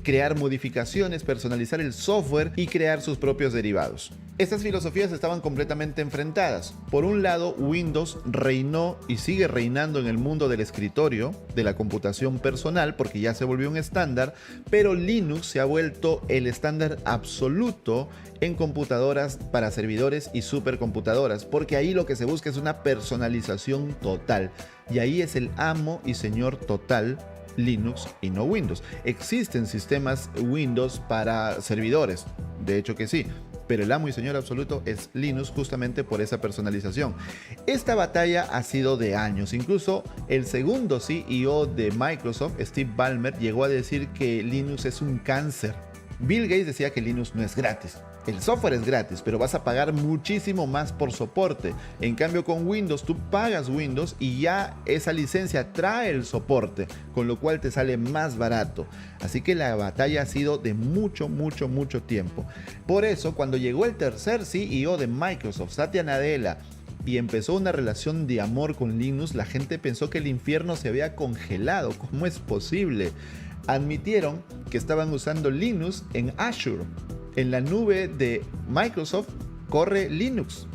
crear modificaciones, personalizar el software y crear sus propios derivados. Estas filosofías estaban completamente enfrentadas. Por un lado, Windows reinó y sigue reinando en el mundo del escritorio, de la computación personal, porque ya se volvió un estándar, pero Linux se ha vuelto el estándar absoluto en computadoras para servidores y supercomputadoras, porque ahí lo que se busca es una personalización total, y ahí es el amo y señor total Linux y no Windows. Existen sistemas Windows para servidores, de hecho que sí, pero el amo y señor absoluto es Linux, justamente por esa personalización. Esta batalla ha sido de años. Incluso el segundo CEO de Microsoft, Steve Ballmer, llegó a decir que Linux es un cáncer. Bill Gates decía que Linux no es gratis. El software es gratis, pero vas a pagar muchísimo más por soporte. En cambio, con Windows, tú pagas Windows y ya esa licencia trae el soporte, con lo cual te sale más barato. Así que la batalla ha sido de mucho tiempo. Por eso, cuando llegó el tercer CEO de Microsoft, Satya Nadella, y empezó una relación de amor con Linux, la gente pensó que el infierno se había congelado. ¿Cómo es posible? Admitieron que estaban usando Linux en Azure. En la nube de Microsoft corre Linux.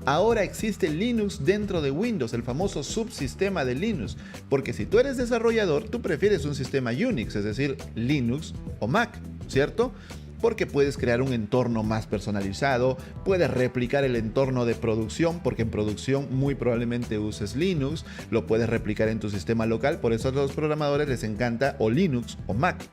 Ahora existe Linux dentro de Windows, el famoso subsistema de Linux. Porque si tú eres desarrollador, tú prefieres un sistema Unix, es decir, Linux o Mac, ¿cierto? Porque puedes crear un entorno más personalizado, puedes replicar el entorno de producción, porque en producción muy probablemente uses Linux, lo puedes replicar en tu sistema local, por eso a los programadores les encanta o Linux o Mac.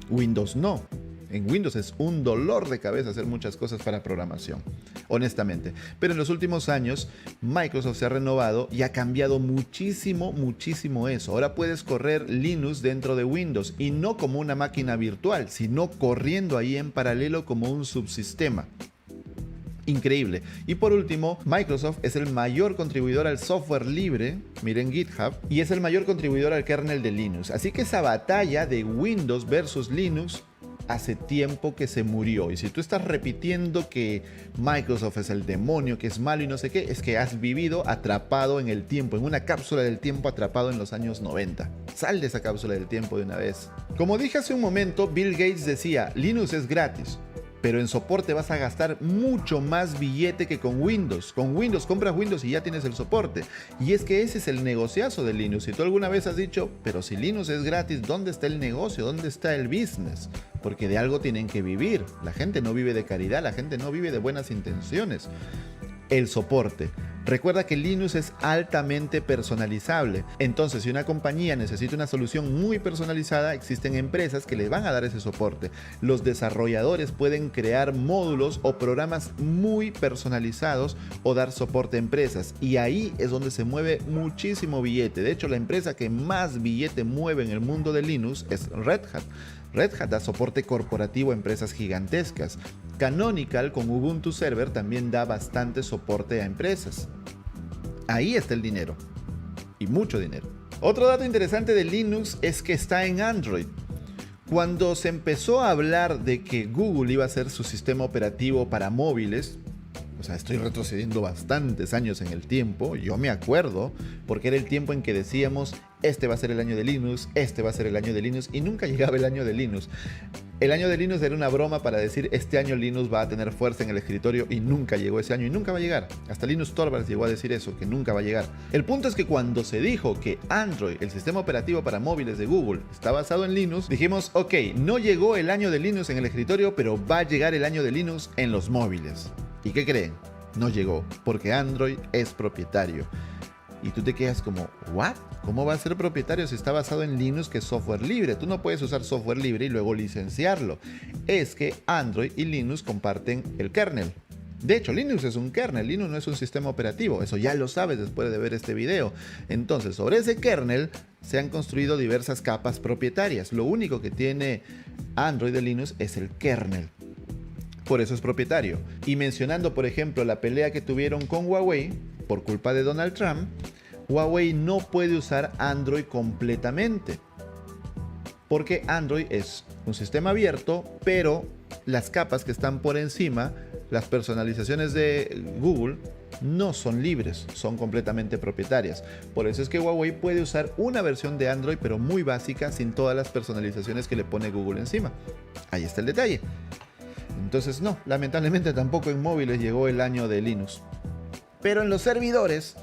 Windows no. En Windows es un dolor de cabeza hacer muchas cosas para programación, honestamente. Pero en los últimos años, Microsoft se ha renovado y ha cambiado muchísimo eso. Ahora puedes correr Linux dentro de Windows y no como una máquina virtual, sino corriendo ahí en paralelo como un subsistema. Increíble. Y por último, Microsoft es el mayor contribuidor al software libre, miren GitHub, y es el mayor contribuidor al kernel de Linux. Así que esa batalla de Windows versus Linux hace tiempo que se murió. Y si tú estás repitiendo que Microsoft es el demonio, que es malo y no sé qué, es que has vivido atrapado en el tiempo, en una cápsula del tiempo atrapado en los años 90. Sal de esa cápsula del tiempo de una vez. Como dije hace un momento, Bill Gates decía, Linux es gratis, pero en soporte vas a gastar mucho más billete que con Windows. Con Windows compras Windows y ya tienes el soporte. Y es que ese es el negociazo de Linux. Si tú alguna vez has dicho, pero si Linux es gratis, ¿dónde está el negocio? ¿Dónde está el business? Porque de algo tienen que vivir. La gente no vive de caridad, la gente no vive de buenas intenciones. El soporte. Recuerda que Linux es altamente personalizable. Entonces, si una compañía necesita una solución muy personalizada, existen empresas que le van a dar ese soporte. Los desarrolladores pueden crear módulos o programas muy personalizados o dar soporte a empresas. Y ahí es donde se mueve muchísimo billete. De hecho, la empresa que más billete mueve en el mundo de Linux es Red Hat. Red Hat da soporte corporativo a empresas gigantescas. Canonical con Ubuntu Server también da bastante soporte a empresas. Ahí está el dinero. Y mucho dinero. Otro dato interesante de Linux es que está en Android. Cuando se empezó a hablar de que Google iba a hacer su sistema operativo para móviles, o sea, estoy retrocediendo bastantes años en el tiempo, yo me acuerdo, porque era el tiempo en que decíamos, este va a ser el año de Linux, este va a ser el año de Linux, y nunca llegaba el año de Linux. El año de Linux era una broma para decir, este año Linux va a tener fuerza en el escritorio, y nunca llegó ese año, y nunca va a llegar. Hasta Linus Torvalds llegó a decir eso, que nunca va a llegar. El punto es que cuando se dijo que Android, el sistema operativo para móviles de Google, está basado en Linux, dijimos, ok, no llegó el año de Linux en el escritorio, pero va a llegar el año de Linux en los móviles. ¿Y qué creen? No llegó, porque Android es propietario. Y tú te quedas como, ¿what? ¿Cómo va a ser propietario si está basado en Linux, que es software libre? Tú no puedes usar software libre y luego licenciarlo. Es que Android y Linux comparten el kernel. De hecho, Linux es un kernel, Linux no es un sistema operativo. Eso ya lo sabes después de ver este video. Entonces, sobre ese kernel se han construido diversas capas propietarias. Lo único que tiene Android de Linux es el kernel. Por eso es propietario. Y mencionando, por ejemplo, la pelea que tuvieron con Huawei por culpa de Donald Trump, Huawei no puede usar Android completamente. porque Android es un sistema abierto, pero las capas que están por encima, las personalizaciones de Google, no son libres, son completamente propietarias. Por eso es que Huawei puede usar una versión de Android, pero muy básica, sin todas las personalizaciones que le pone Google encima. Ahí está el detalle. Entonces no, lamentablemente tampoco en móviles llegó el año de Linux. Pero en los servidores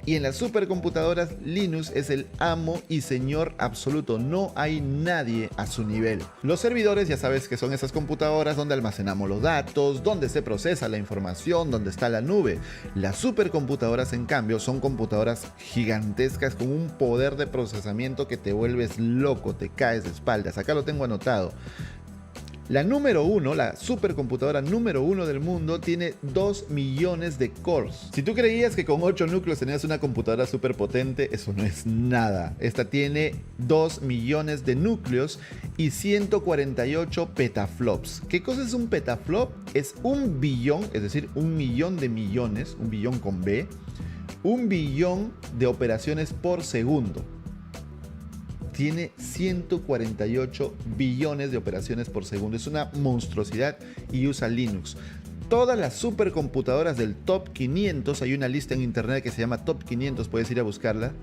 y en las supercomputadoras, Linux es el amo y señor absoluto. No hay nadie a su nivel. Los servidores, ya sabes que son esas computadoras donde almacenamos los datos, donde se procesa la información, donde está la nube. Las supercomputadoras, en cambio, son computadoras gigantescas con un poder de procesamiento que te vuelves loco, te caes de espaldas. Acá lo tengo anotado. La número 1, la supercomputadora número 1 del mundo, tiene 2 millones de cores. Si tú creías que con 8 núcleos tenías una computadora súper potente, eso no es nada. Esta tiene 2 millones de núcleos y 148 petaflops. ¿Qué cosa es un petaflop? Es un billón, es decir, 1 millón de millones, un billón con B, 1 billón de operaciones por segundo. Tiene 148 billones de operaciones por segundo. Es una monstruosidad y usa Linux. Todas las supercomputadoras del Top 500, hay una lista en internet que se llama Top 500, puedes ir a buscarla.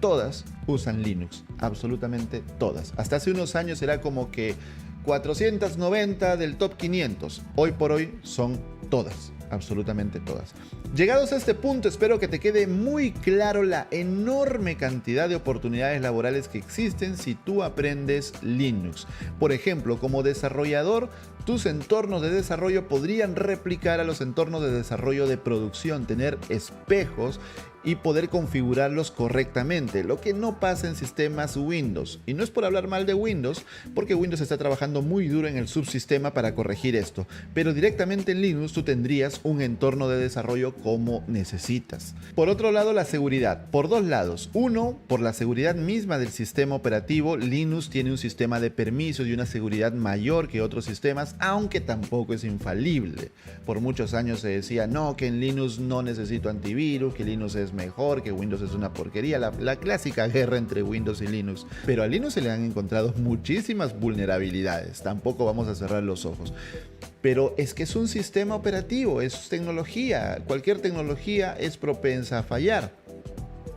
Todas usan Linux, absolutamente todas. Hasta hace unos años era como que 490 del Top 500. Hoy por hoy son todas, absolutamente todas. Llegados a este punto, espero que te quede muy claro la enorme cantidad de oportunidades laborales que existen si tú aprendes Linux. Por ejemplo, como desarrollador, tus entornos de desarrollo podrían replicar a los entornos de desarrollo de producción, tener espejos y poder configurarlos correctamente, lo que no pasa en sistemas Windows. Y no es por hablar mal de Windows, porque Windows está trabajando muy duro en el subsistema para corregir esto, pero directamente en Linux tú tendrías un entorno de desarrollo como necesitas. Por otro lado, la seguridad, por dos lados. Uno, por la seguridad misma del sistema operativo. Linux tiene un sistema de permisos y una seguridad mayor que otros sistemas, aunque tampoco es infalible. Por muchos años se decía, no, que en Linux no necesito antivirus, que Linux es mejor, que Windows es una porquería, la clásica guerra entre Windows y Linux. Pero a Linux se le han encontrado muchísimas vulnerabilidades, tampoco vamos a cerrar los ojos. Pero es que es un sistema operativo, es tecnología, cualquier tecnología es propensa a fallar.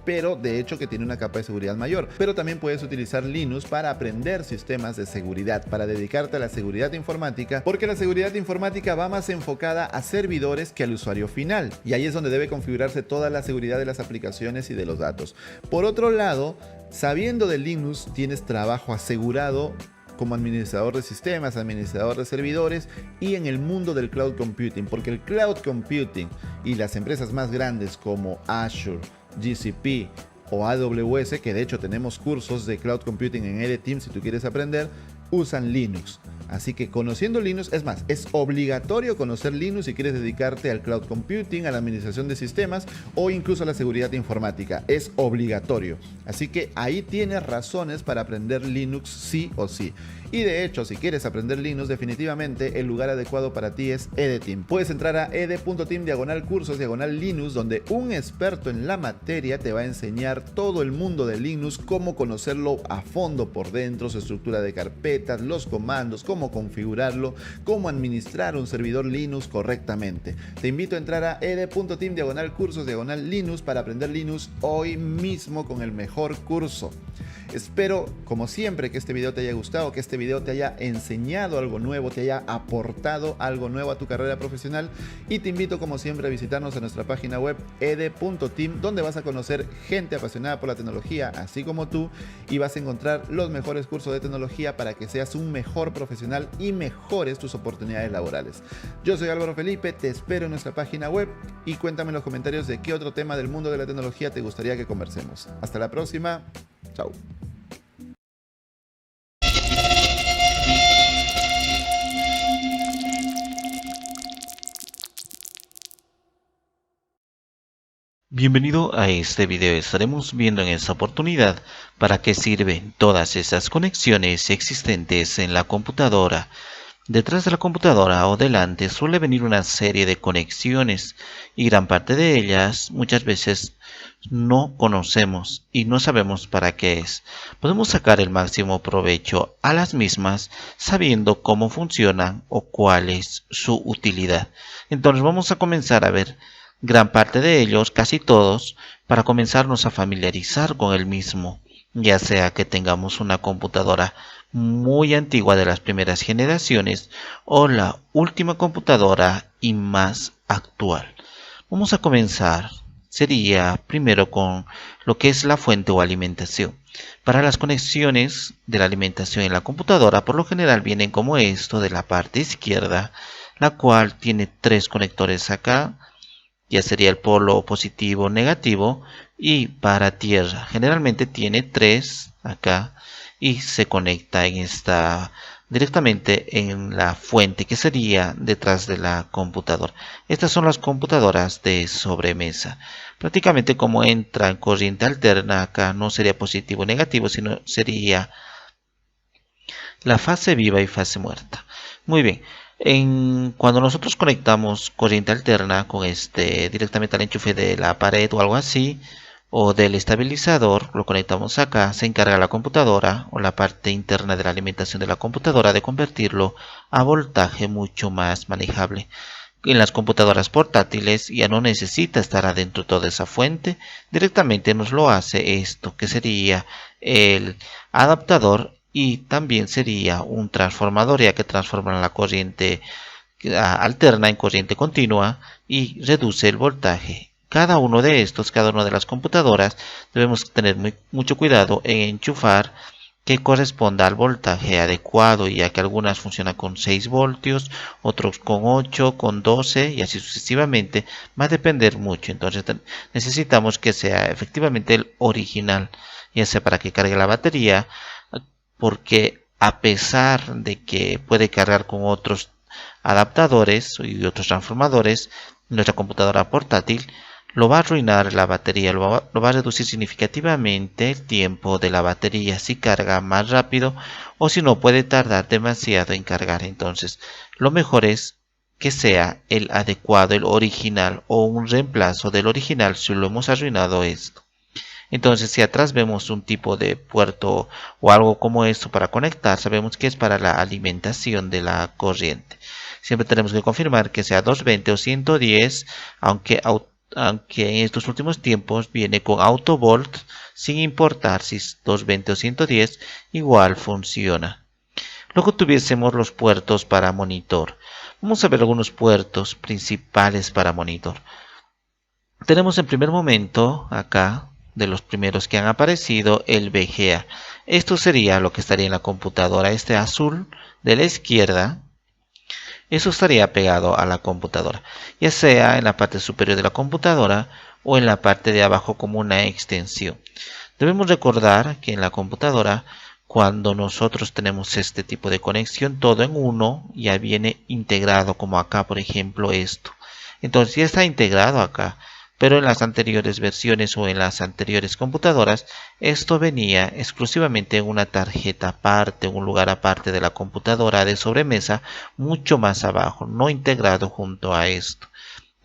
Pero de hecho que tiene una capa de seguridad mayor. Pero también puedes utilizar Linux para aprender sistemas de seguridad, para dedicarte a la seguridad informática, porque la seguridad informática va más enfocada a servidores que al usuario final. Y ahí es donde debe configurarse toda la seguridad de las aplicaciones y de los datos. Por otro lado, sabiendo de Linux, tienes trabajo asegurado como administrador de sistemas, administrador de servidores y en el mundo del cloud computing, porque el cloud computing y las empresas más grandes como Azure, GCP o AWS, que de hecho tenemos cursos de cloud computing en EDTeam si tú quieres aprender, usan Linux. Así que conociendo Linux, es más, es obligatorio conocer Linux si quieres dedicarte al cloud computing, a la administración de sistemas o incluso a la seguridad informática. Es obligatorio. Así que ahí tienes razones para aprender Linux sí o sí. Y de hecho, si quieres aprender Linux, definitivamente el lugar adecuado para ti es EDTeam. Puedes entrar a ed.team/cursos/Linux, donde un experto en la materia te va a enseñar todo el mundo de Linux, cómo conocerlo a fondo por dentro, su estructura de carpetas, los comandos, cómo configurarlo, cómo administrar un servidor Linux correctamente. Te invito a entrar a ed.team/cursos/Linux para aprender Linux hoy mismo con el mejor curso. Espero, como siempre, que este video te haya gustado, que este video te haya enseñado algo nuevo, te haya aportado algo nuevo a tu carrera profesional, y te invito, como siempre, a visitarnos en nuestra página web ed.team, donde vas a conocer gente apasionada por la tecnología, así como tú, y vas a encontrar los mejores cursos de tecnología para que seas un mejor profesional y mejores tus oportunidades laborales. Yo soy Álvaro Felipe, te espero en nuestra página web y cuéntame en los comentarios de qué otro tema del mundo de la tecnología te gustaría que conversemos. Hasta la próxima. Chao. Bienvenido a este video. Estaremos viendo en esta oportunidad para qué sirven todas esas conexiones existentes en la computadora. Detrás de la computadora o delante suele venir una serie de conexiones y gran parte de ellas muchas veces no conocemos y no sabemos para qué es. Podemos sacar el máximo provecho a las mismas sabiendo cómo funcionan o cuál es su utilidad. Entonces vamos a comenzar a ver gran parte de ellos, casi todos, para comenzarnos a familiarizar con el mismo, ya sea que tengamos una computadora muy antigua de las primeras generaciones o la última computadora y más actual. Vamos a comenzar, sería primero con lo que es la fuente o alimentación. Para las conexiones de la alimentación en la computadora, por lo general vienen como esto de la parte izquierda, la cual tiene 3 conectores acá, ya sería el polo positivo o negativo, y para tierra generalmente tiene 3 acá y se conecta directamente en la fuente que sería detrás de la computadora. Estas son las computadoras de sobremesa. Prácticamente como entra en corriente alterna, acá no sería positivo o negativo, sino sería la fase viva y fase muerta. Muy bien. Cuando nosotros conectamos corriente alterna con directamente al enchufe de la pared o algo así, o del estabilizador, lo conectamos acá, se encarga la computadora o la parte interna de la alimentación de la computadora de convertirlo a voltaje mucho más manejable. En las computadoras portátiles ya no necesita estar adentro toda esa fuente, directamente nos lo hace esto, que sería el adaptador, y también sería un transformador, ya que transforma la corriente alterna en corriente continua y reduce el voltaje. Cada uno de estos, cada una de las computadoras, debemos tener mucho cuidado en enchufar que corresponda al voltaje adecuado, ya que algunas funcionan con 6 voltios, otros con 8, con 12 y así sucesivamente. Va a depender mucho, entonces necesitamos que sea efectivamente el original, ya sea para que cargue la batería, porque a pesar de que puede cargar con otros adaptadores y otros transformadores, nuestra computadora portátil lo va a arruinar la batería, lo va a reducir significativamente el tiempo de la batería si carga más rápido, o si no puede tardar demasiado en cargar. Entonces lo mejor es que sea el adecuado, el original, o un reemplazo del original si lo hemos arruinado esto. Entonces si atrás vemos un tipo de puerto o algo como esto para conectar, sabemos que es para la alimentación de la corriente. Siempre tenemos que confirmar que sea 220 o 110, aunque en estos últimos tiempos viene con autovolt, sin importar si es 220 o 110, igual funciona. Luego tuviésemos los puertos para monitor. Vamos a ver algunos puertos principales para monitor. Tenemos en primer momento acá, de los primeros que han aparecido, el VGA. Esto sería lo que estaría en la computadora, este azul de la izquierda. Eso estaría pegado a la computadora, ya sea en la parte superior de la computadora o en la parte de abajo como una extensión. Debemos recordar que en la computadora, cuando nosotros tenemos este tipo de conexión, todo en uno ya viene integrado, como acá por ejemplo esto. Entonces ya está integrado acá, pero en las anteriores versiones o en las anteriores computadoras, esto venía exclusivamente en una tarjeta aparte, en un lugar aparte de la computadora de sobremesa, mucho más abajo, no integrado junto a esto,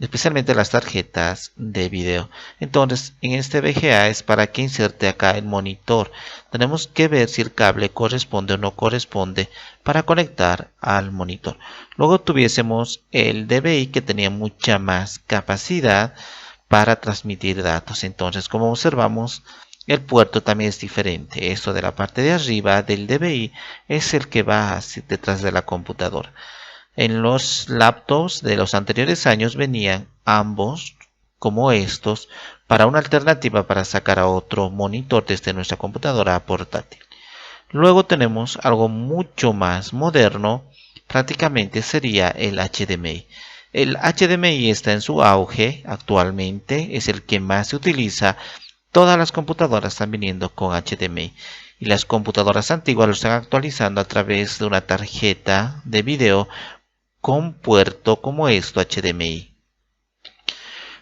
especialmente las tarjetas de video. Entonces en este VGA es para que inserte acá el monitor. Tenemos que ver si el cable corresponde o no corresponde para conectar al monitor. Luego tuviésemos el DVI, que tenía mucha más capacidad para transmitir datos. Entonces, como observamos, el puerto también es diferente. Esto de la parte de arriba del DVI es el que va detrás de la computadora. En los laptops de los anteriores años venían ambos como estos para una alternativa para sacar a otro monitor desde nuestra computadora portátil. Luego tenemos algo mucho más moderno, prácticamente sería el HDMI. El HDMI está en su auge actualmente, es el que más se utiliza. Todas las computadoras están viniendo con HDMI y las computadoras antiguas lo están actualizando a través de una tarjeta de video con puerto como esto HDMI.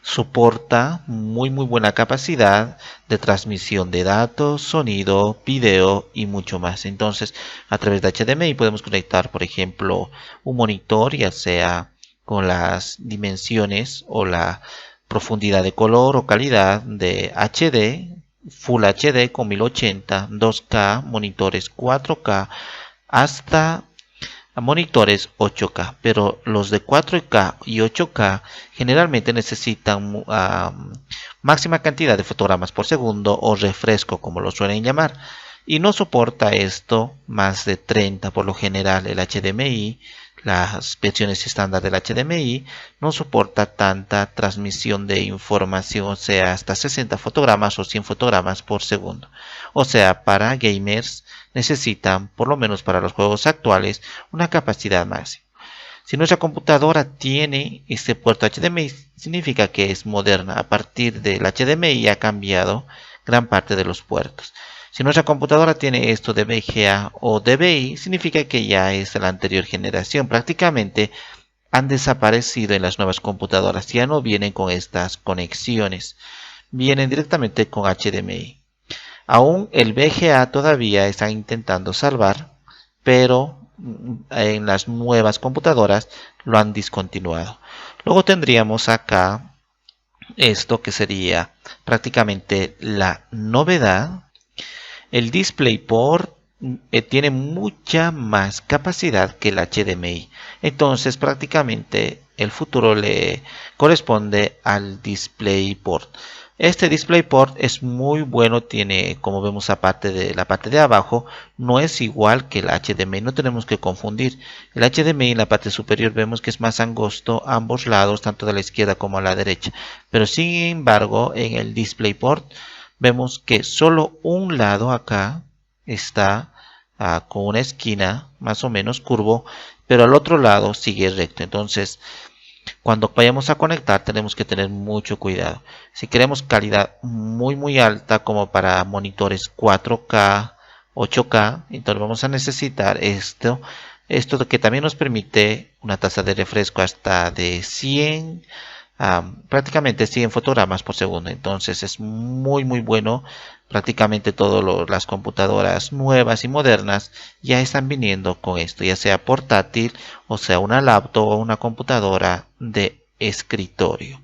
soporta muy buena capacidad de transmisión de datos, sonido, video y mucho más. Entonces, a través de HDMI podemos conectar, por ejemplo, un monitor, ya sea con las dimensiones o la profundidad de color o calidad de HD, Full HD con 1080, 2K, monitores 4K, hasta a monitores 8K, pero los de 4K y 8K generalmente necesitan máxima cantidad de fotogramas por segundo o refresco, como lo suelen llamar, y no soporta esto más de 30 por lo general. El HDMI, las versiones estándar del HDMI, no soporta tanta transmisión de información, o sea, hasta 60 fotogramas o 100 fotogramas por segundo. O sea, para gamers necesitan, por lo menos para los juegos actuales, una capacidad máxima. Si nuestra computadora tiene este puerto HDMI, significa que es moderna. A partir del HDMI ha cambiado gran parte de los puertos. Si nuestra computadora tiene esto de VGA o DVI, significa que ya es de la anterior generación. Prácticamente han desaparecido en las nuevas computadoras. Ya no vienen con estas conexiones. Vienen directamente con HDMI. Aún el VGA todavía están intentando salvar, pero en las nuevas computadoras lo han discontinuado. Luego tendríamos acá esto que sería prácticamente la novedad. El DisplayPort tiene mucha más capacidad que el HDMI. Entonces prácticamente el futuro le corresponde al DisplayPort. Este DisplayPort es muy bueno, tiene, como vemos aparte de la parte de abajo, no es igual que el HDMI, no tenemos que confundir. El HDMI en la parte superior vemos que es más angosto a ambos lados, tanto de la izquierda como a la derecha. Pero sin embargo, en el DisplayPort vemos que solo un lado acá está con una esquina más o menos curvo, pero al otro lado sigue recto. Entonces, cuando vayamos a conectar tenemos que tener mucho cuidado. Si queremos calidad muy alta, como para monitores 4K, 8K, entonces vamos a necesitar esto que también nos permite una tasa de refresco hasta de 100, prácticamente 100 fotogramas por segundo. Entonces es muy bueno. Prácticamente todas las computadoras nuevas y modernas ya están viniendo con esto, ya sea portátil, o sea una laptop o una computadora de escritorio.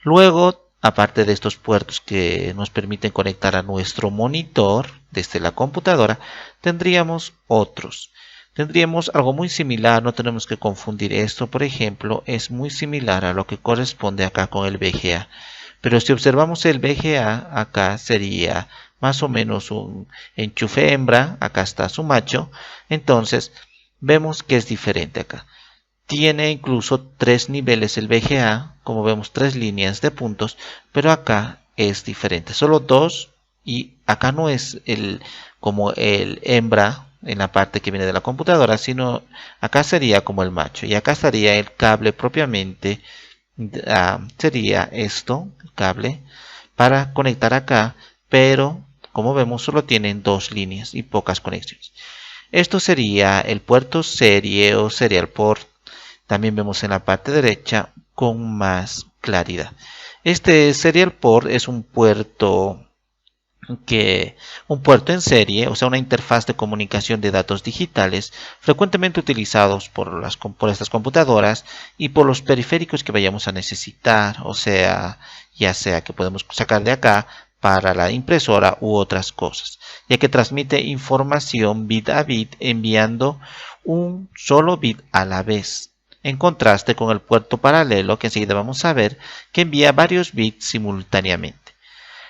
Luego, aparte de estos puertos que nos permiten conectar a nuestro monitor desde la computadora, tendríamos otros. Tendríamos algo muy similar, no tenemos que confundir esto. Por ejemplo, es muy similar a lo que corresponde acá con el VGA. Pero si observamos el VGA, acá sería más o menos un enchufe hembra, acá está su macho. Entonces vemos que es diferente acá. Tiene incluso 3 niveles el VGA, como vemos 3 líneas de puntos, pero acá es diferente, solo 2, y acá no es como el hembra en la parte que viene de la computadora, sino acá sería como el macho, y acá estaría el cable propiamente. Sería esto, el cable para conectar acá, pero como vemos solo tienen 2 líneas y pocas conexiones. Esto sería el puerto serie o serial port. También vemos en la parte derecha con más claridad. Este serial port es un puerto en serie, o sea una interfaz de comunicación de datos digitales frecuentemente utilizados por estas computadoras y por los periféricos que vayamos a necesitar, o sea, ya sea que podemos sacar de acá para la impresora u otras cosas, ya que transmite información bit a bit enviando un solo bit a la vez, en contraste con el puerto paralelo que enseguida vamos a ver, que envía varios bits simultáneamente.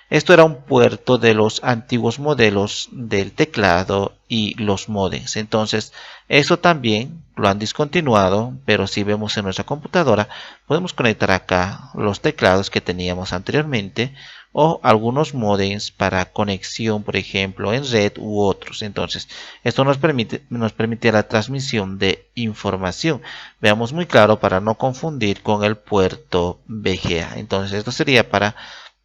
Esto era un puerto de los antiguos modelos del teclado y los módems. Entonces, eso también lo han discontinuado, pero si vemos en nuestra computadora, podemos conectar acá los teclados que teníamos anteriormente o algunos módems para conexión, por ejemplo, en red u otros. Entonces, esto nos permite la transmisión de información. Veamos muy claro para no confundir con el puerto VGA. Entonces, esto sería para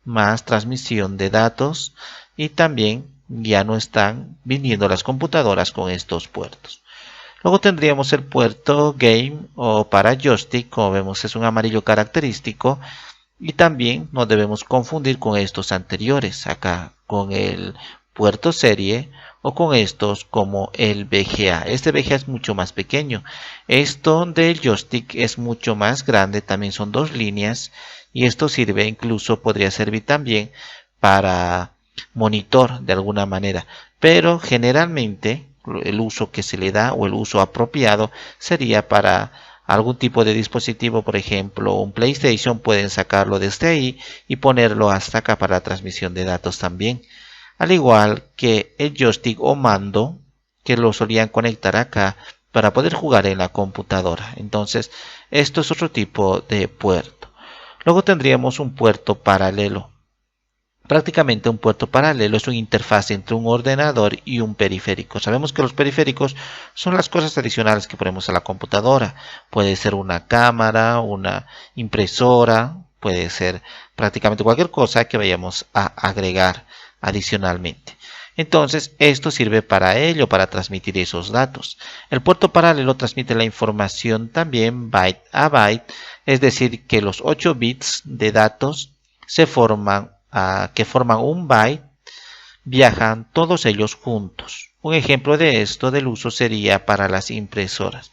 más transmisión de datos, y también ya no están viniendo las computadoras con estos puertos. Luego tendríamos el puerto game o para joystick, como vemos es un amarillo característico. Y también no debemos confundir con estos anteriores, acá con el puerto serie o con estos como el VGA. Este VGA es mucho más pequeño. Esto del joystick es mucho más grande, también son 2 líneas y esto sirve, incluso podría servir también para monitor de alguna manera. Pero generalmente el uso que se le da o el uso apropiado sería para algún tipo de dispositivo, por ejemplo un PlayStation, pueden sacarlo desde ahí y ponerlo hasta acá para la transmisión de datos también, al igual que el joystick o mando que lo solían conectar acá para poder jugar en la computadora. Entonces esto es otro tipo de puerto. Luego tendríamos un puerto paralelo. Prácticamente un puerto paralelo es una interfaz entre un ordenador y un periférico. Sabemos que los periféricos son las cosas adicionales que ponemos a la computadora. Puede ser una cámara, una impresora, puede ser prácticamente cualquier cosa que vayamos a agregar adicionalmente. Entonces esto sirve para ello, para transmitir esos datos. El puerto paralelo transmite la información también byte a byte, es decir que los 8 bits de datos que forman un byte, viajan todos ellos juntos. Un ejemplo de esto del uso sería para las impresoras.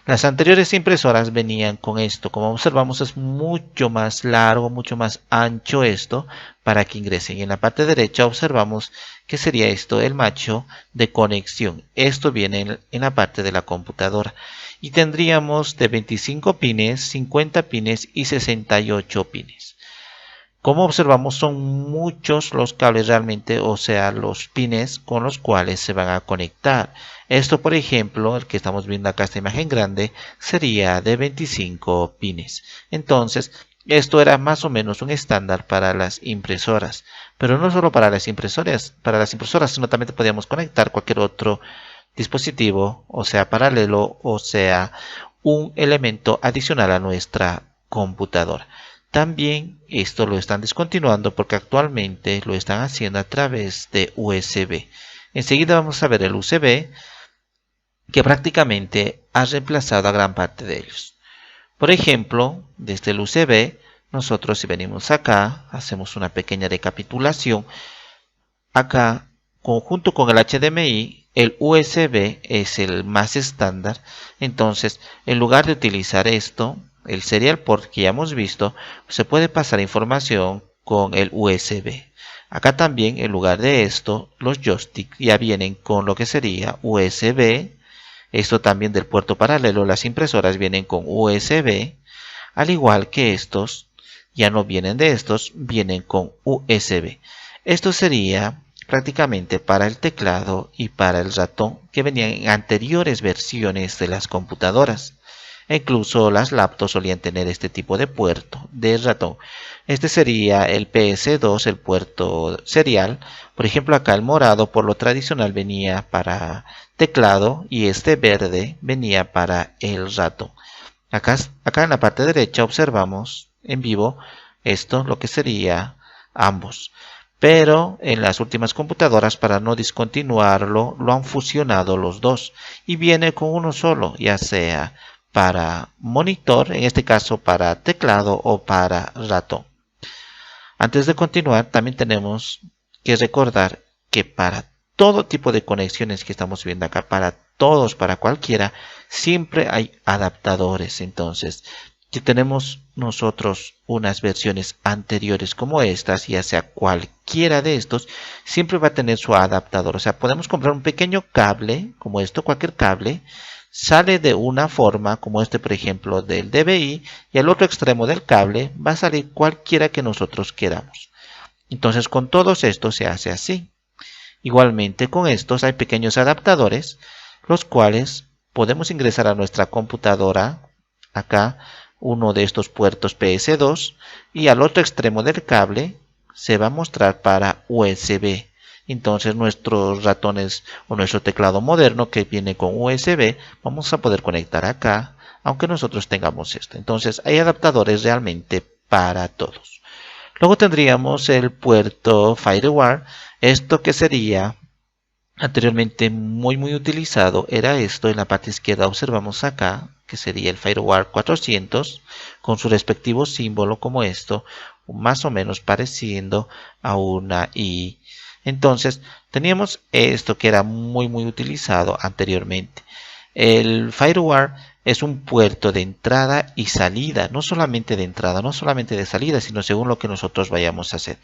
Las anteriores impresoras venían con esto. Como observamos es mucho más largo, mucho más ancho esto para que ingresen. Y en la parte derecha observamos que sería esto el macho de conexión. Esto viene en la parte de la computadora. Y tendríamos de 25 pines, 50 pines y 68 pines. Como observamos son muchos los cables realmente, o sea los pines con los cuales se van a conectar. Esto por ejemplo, el que estamos viendo acá, esta imagen grande, sería de 25 pines. Entonces esto era más o menos un estándar para las impresoras. Pero no solo para las impresoras, sino también podíamos conectar cualquier otro dispositivo, o sea paralelo, o sea un elemento adicional a nuestra computadora. También esto lo están descontinuando porque actualmente lo están haciendo a través de USB. Enseguida vamos a ver el USB que prácticamente ha reemplazado a gran parte de ellos. Por ejemplo, desde el USB, nosotros si venimos acá, hacemos una pequeña recapitulación. Acá, junto con el HDMI, el USB es el más estándar. Entonces, en lugar de utilizar esto, el serial port que ya hemos visto, se puede pasar información con el USB. Acá también, en lugar de esto, los joysticks ya vienen con lo que sería USB. Esto también del puerto paralelo, las impresoras vienen con USB. Al igual que estos, ya no vienen de estos, vienen con USB. Esto sería prácticamente para el teclado y para el ratón que venían en anteriores versiones de las computadoras. Incluso las laptops solían tener este tipo de puerto de ratón. Este sería el PS2, el puerto serial. Por ejemplo, acá el morado por lo tradicional venía para teclado y este verde venía para el ratón. Acá en la parte derecha observamos en vivo esto, lo que sería ambos. Pero en las últimas computadoras, para no discontinuarlo, lo han fusionado los dos y viene con uno solo, ya sea para monitor, en este caso para teclado o para ratón. Antes de continuar, también tenemos que recordar que para todo tipo de conexiones que estamos viendo acá, para todos, para cualquiera, siempre hay adaptadores. Entonces, si tenemos nosotros unas versiones anteriores como estas, ya sea cualquiera de estos, siempre va a tener su adaptador. O sea, podemos comprar un pequeño cable como esto, cualquier cable, sale de una forma como este por ejemplo del DVI y al otro extremo del cable va a salir cualquiera que nosotros queramos. Entonces con todos estos se hace así. Igualmente con estos hay pequeños adaptadores los cuales podemos ingresar a nuestra computadora. Acá uno de estos puertos PS2 y al otro extremo del cable se va a mostrar para USB. Entonces nuestros ratones o nuestro teclado moderno que viene con USB vamos a poder conectar acá aunque nosotros tengamos esto. Entonces hay adaptadores realmente para todos. Luego tendríamos el puerto FireWire. Esto que sería anteriormente muy utilizado era esto. En la parte izquierda observamos acá que sería el FireWire 400, con su respectivo símbolo como esto, más o menos pareciendo a una I. Entonces teníamos esto que era muy utilizado anteriormente. El FireWire es un puerto de entrada y salida, no solamente de entrada, no solamente de salida, sino según lo que nosotros vayamos a hacer.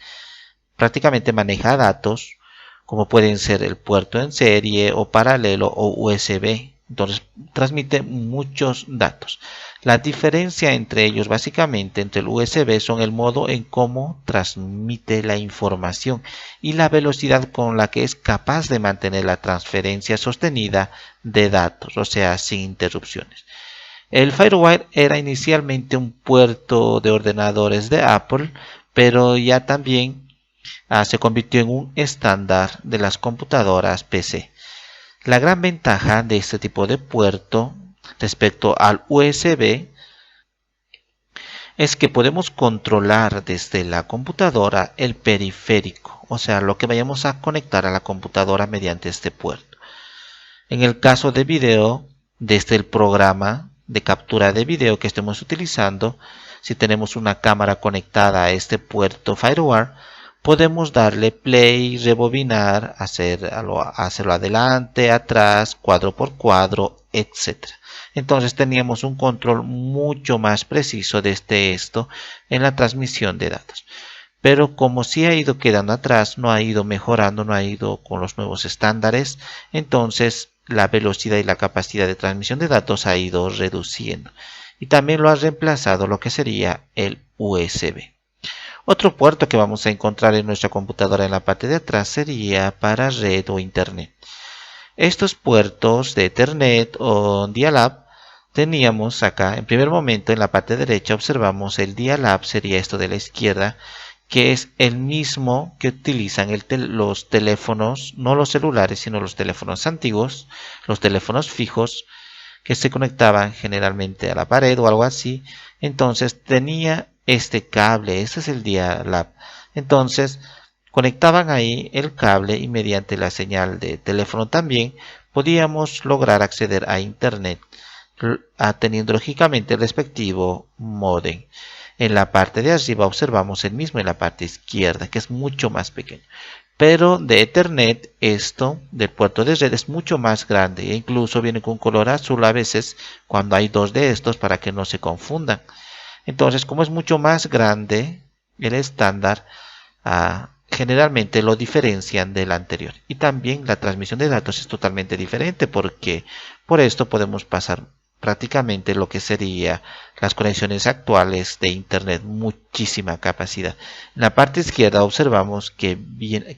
Prácticamente maneja datos como pueden ser el puerto en serie o paralelo o USB. Entonces transmite muchos datos. La diferencia entre ellos básicamente entre el USB son el modo en cómo transmite la información y la velocidad con la que es capaz de mantener la transferencia sostenida de datos, o sea, sin interrupciones. El FireWire era inicialmente un puerto de ordenadores de Apple, pero ya también se convirtió en un estándar de las computadoras PC. La gran ventaja de este tipo de puerto respecto al USB es que podemos controlar desde la computadora el periférico, o sea, lo que vayamos a conectar a la computadora mediante este puerto. En el caso de video, desde el programa de captura de video que estemos utilizando, si tenemos una cámara conectada a este puerto FireWire, podemos darle play, rebobinar, hacerlo adelante, atrás, cuadro por cuadro, etc. Entonces teníamos un control mucho más preciso desde esto en la transmisión de datos. Pero como sí ha ido quedando atrás, no ha ido mejorando, no ha ido con los nuevos estándares, entonces la velocidad y la capacidad de transmisión de datos ha ido reduciendo. Y también lo ha reemplazado lo que sería el USB. Otro puerto que vamos a encontrar en nuestra computadora en la parte de atrás sería para red o internet. Estos puertos de Ethernet o Dial-Up teníamos acá, en primer momento en la parte derecha observamos el Dial-Up, sería esto de la izquierda, que es el mismo que utilizan los teléfonos, no los celulares, sino los teléfonos antiguos, los teléfonos fijos, que se conectaban generalmente a la pared o algo así. Entonces tenía este cable, este es el Dial-Up. Entonces conectaban ahí el cable y mediante la señal de teléfono también podíamos lograr acceder a internet, teniendo lógicamente el respectivo módem. En la parte de arriba observamos el mismo en la parte izquierda, que es mucho más pequeño. Pero de Ethernet, esto del puerto de red es mucho más grande e incluso viene con color azul a veces cuando hay dos de estos para que no se confundan. Entonces, como es mucho más grande, el estándar generalmente lo diferencian del anterior. Y también la transmisión de datos es totalmente diferente porque por esto podemos pasar prácticamente lo que sería las conexiones actuales de internet, muchísima capacidad. En la parte izquierda observamos que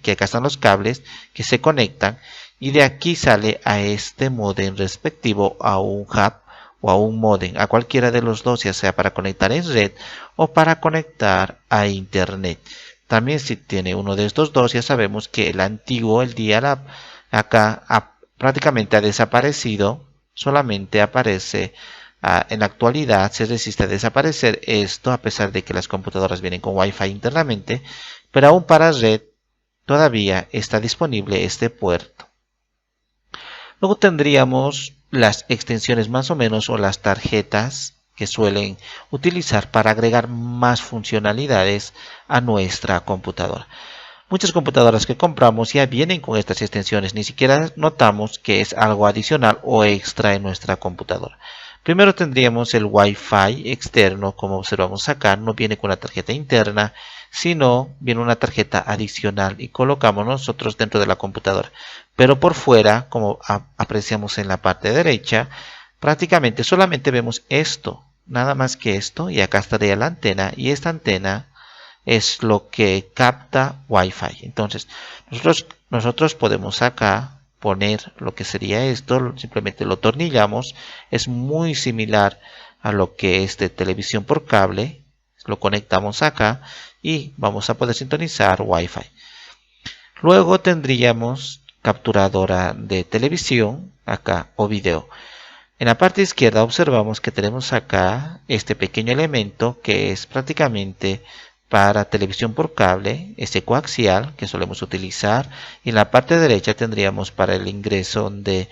acá están los cables que se conectan y de aquí sale a este módem respectivo a un hub o a un módem, a cualquiera de los dos, ya sea para conectar en red o para conectar a internet. También si tiene uno de estos dos, ya sabemos que el antiguo, el Dial-Up, acá prácticamente ha desaparecido, solamente aparece en la actualidad, se resiste a desaparecer esto a pesar de que las computadoras vienen con Wi-Fi internamente, pero aún para red todavía está disponible este puerto. Luego tendríamos las extensiones más o menos o las tarjetas que suelen utilizar para agregar más funcionalidades a nuestra computadora. Muchas computadoras que compramos ya vienen con estas extensiones, ni siquiera notamos que es algo adicional o extra en nuestra computadora. Primero tendríamos el Wi-Fi externo, como observamos acá, no viene con una tarjeta interna, sino viene una tarjeta adicional y colocamos nosotros dentro de la computadora. Pero por fuera, como apreciamos en la parte derecha, prácticamente solamente vemos esto, nada más que esto, y acá estaría la antena, y esta antena es lo que capta Wi-Fi. Entonces nosotros podemos acá poner lo que sería esto, simplemente lo tornillamos, es muy similar a lo que es de televisión por cable, lo conectamos acá y vamos a poder sintonizar Wi-Fi. Luego tendríamos capturadora de televisión acá o video. En la parte izquierda observamos que tenemos acá este pequeño elemento que es prácticamente para televisión por cable, este coaxial que solemos utilizar, y en la parte derecha tendríamos para el ingreso de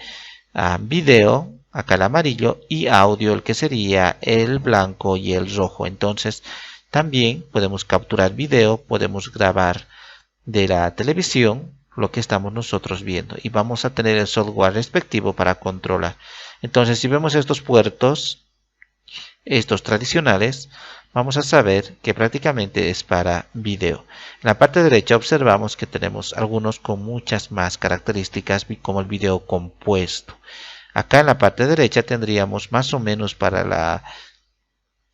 video acá el amarillo, y audio, el que sería el blanco y el rojo. Entonces también podemos capturar video, podemos grabar de la televisión lo que estamos nosotros viendo, y vamos a tener el software respectivo para controlar. Entonces, si vemos estos puertos, estos tradicionales, vamos a saber que prácticamente es para video. En la parte derecha observamos que tenemos algunos con muchas más características, como el video compuesto. Acá en la parte derecha tendríamos más o menos para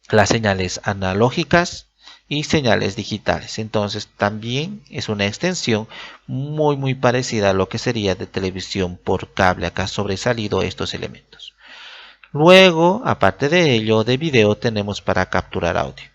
las señales analógicas y señales digitales. Entonces también es una extensión muy parecida a lo que sería de televisión por cable. Acá sobresalido estos elementos. Luego, aparte de ello, de video tenemos para capturar audio.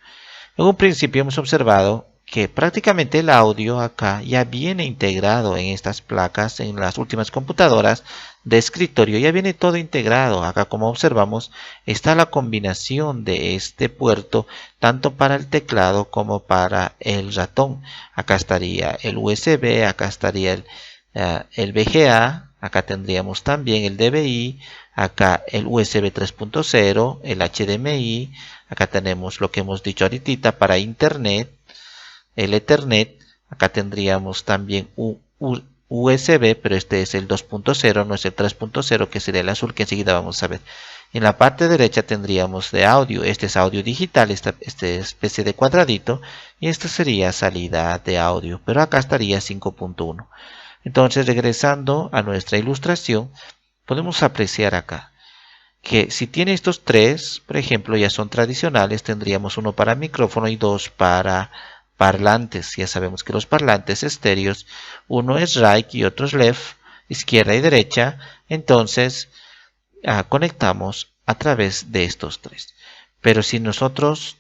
En un principio hemos observado que prácticamente el audio acá ya viene integrado en estas placas, en las últimas computadoras de escritorio, ya viene todo integrado. Acá, como observamos, está la combinación de este puerto tanto para el teclado como para el ratón. Acá estaría el USB, acá estaría el VGA, acá tendríamos también el DVI, acá el USB 3.0, el HDMI, acá tenemos lo que hemos dicho ahorita para internet, el Ethernet, acá tendríamos también USB, pero este es el 2.0, no es el 3.0, que sería el azul, que enseguida vamos a ver. En la parte derecha tendríamos de audio, este es audio digital, esta especie de cuadradito, y esta sería salida de audio, pero acá estaría 5.1. Entonces, regresando a nuestra ilustración, podemos apreciar acá que si tiene estos tres, por ejemplo, ya son tradicionales, tendríamos uno para micrófono y dos para parlantes. Ya sabemos que los parlantes estéreos, uno es right y otro es left, izquierda y derecha. Entonces conectamos a través de estos tres. Pero si nosotros,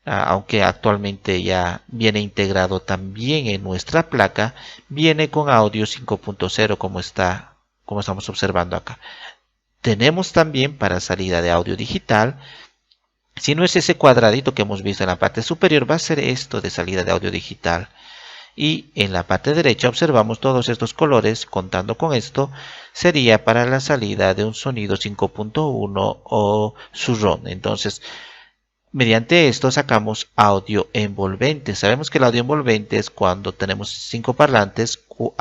aunque actualmente ya viene integrado también en nuestra placa, viene con audio 5.0 como estamos observando acá. Tenemos también para salida de audio digital. Si no es ese cuadradito que hemos visto en la parte superior, va a ser esto de salida de audio digital. Y en la parte derecha observamos todos estos colores. Contando con esto, sería para la salida de un sonido 5.1 o surround. Entonces, mediante esto sacamos audio envolvente. Sabemos que el audio envolvente es cuando tenemos 5 parlantes como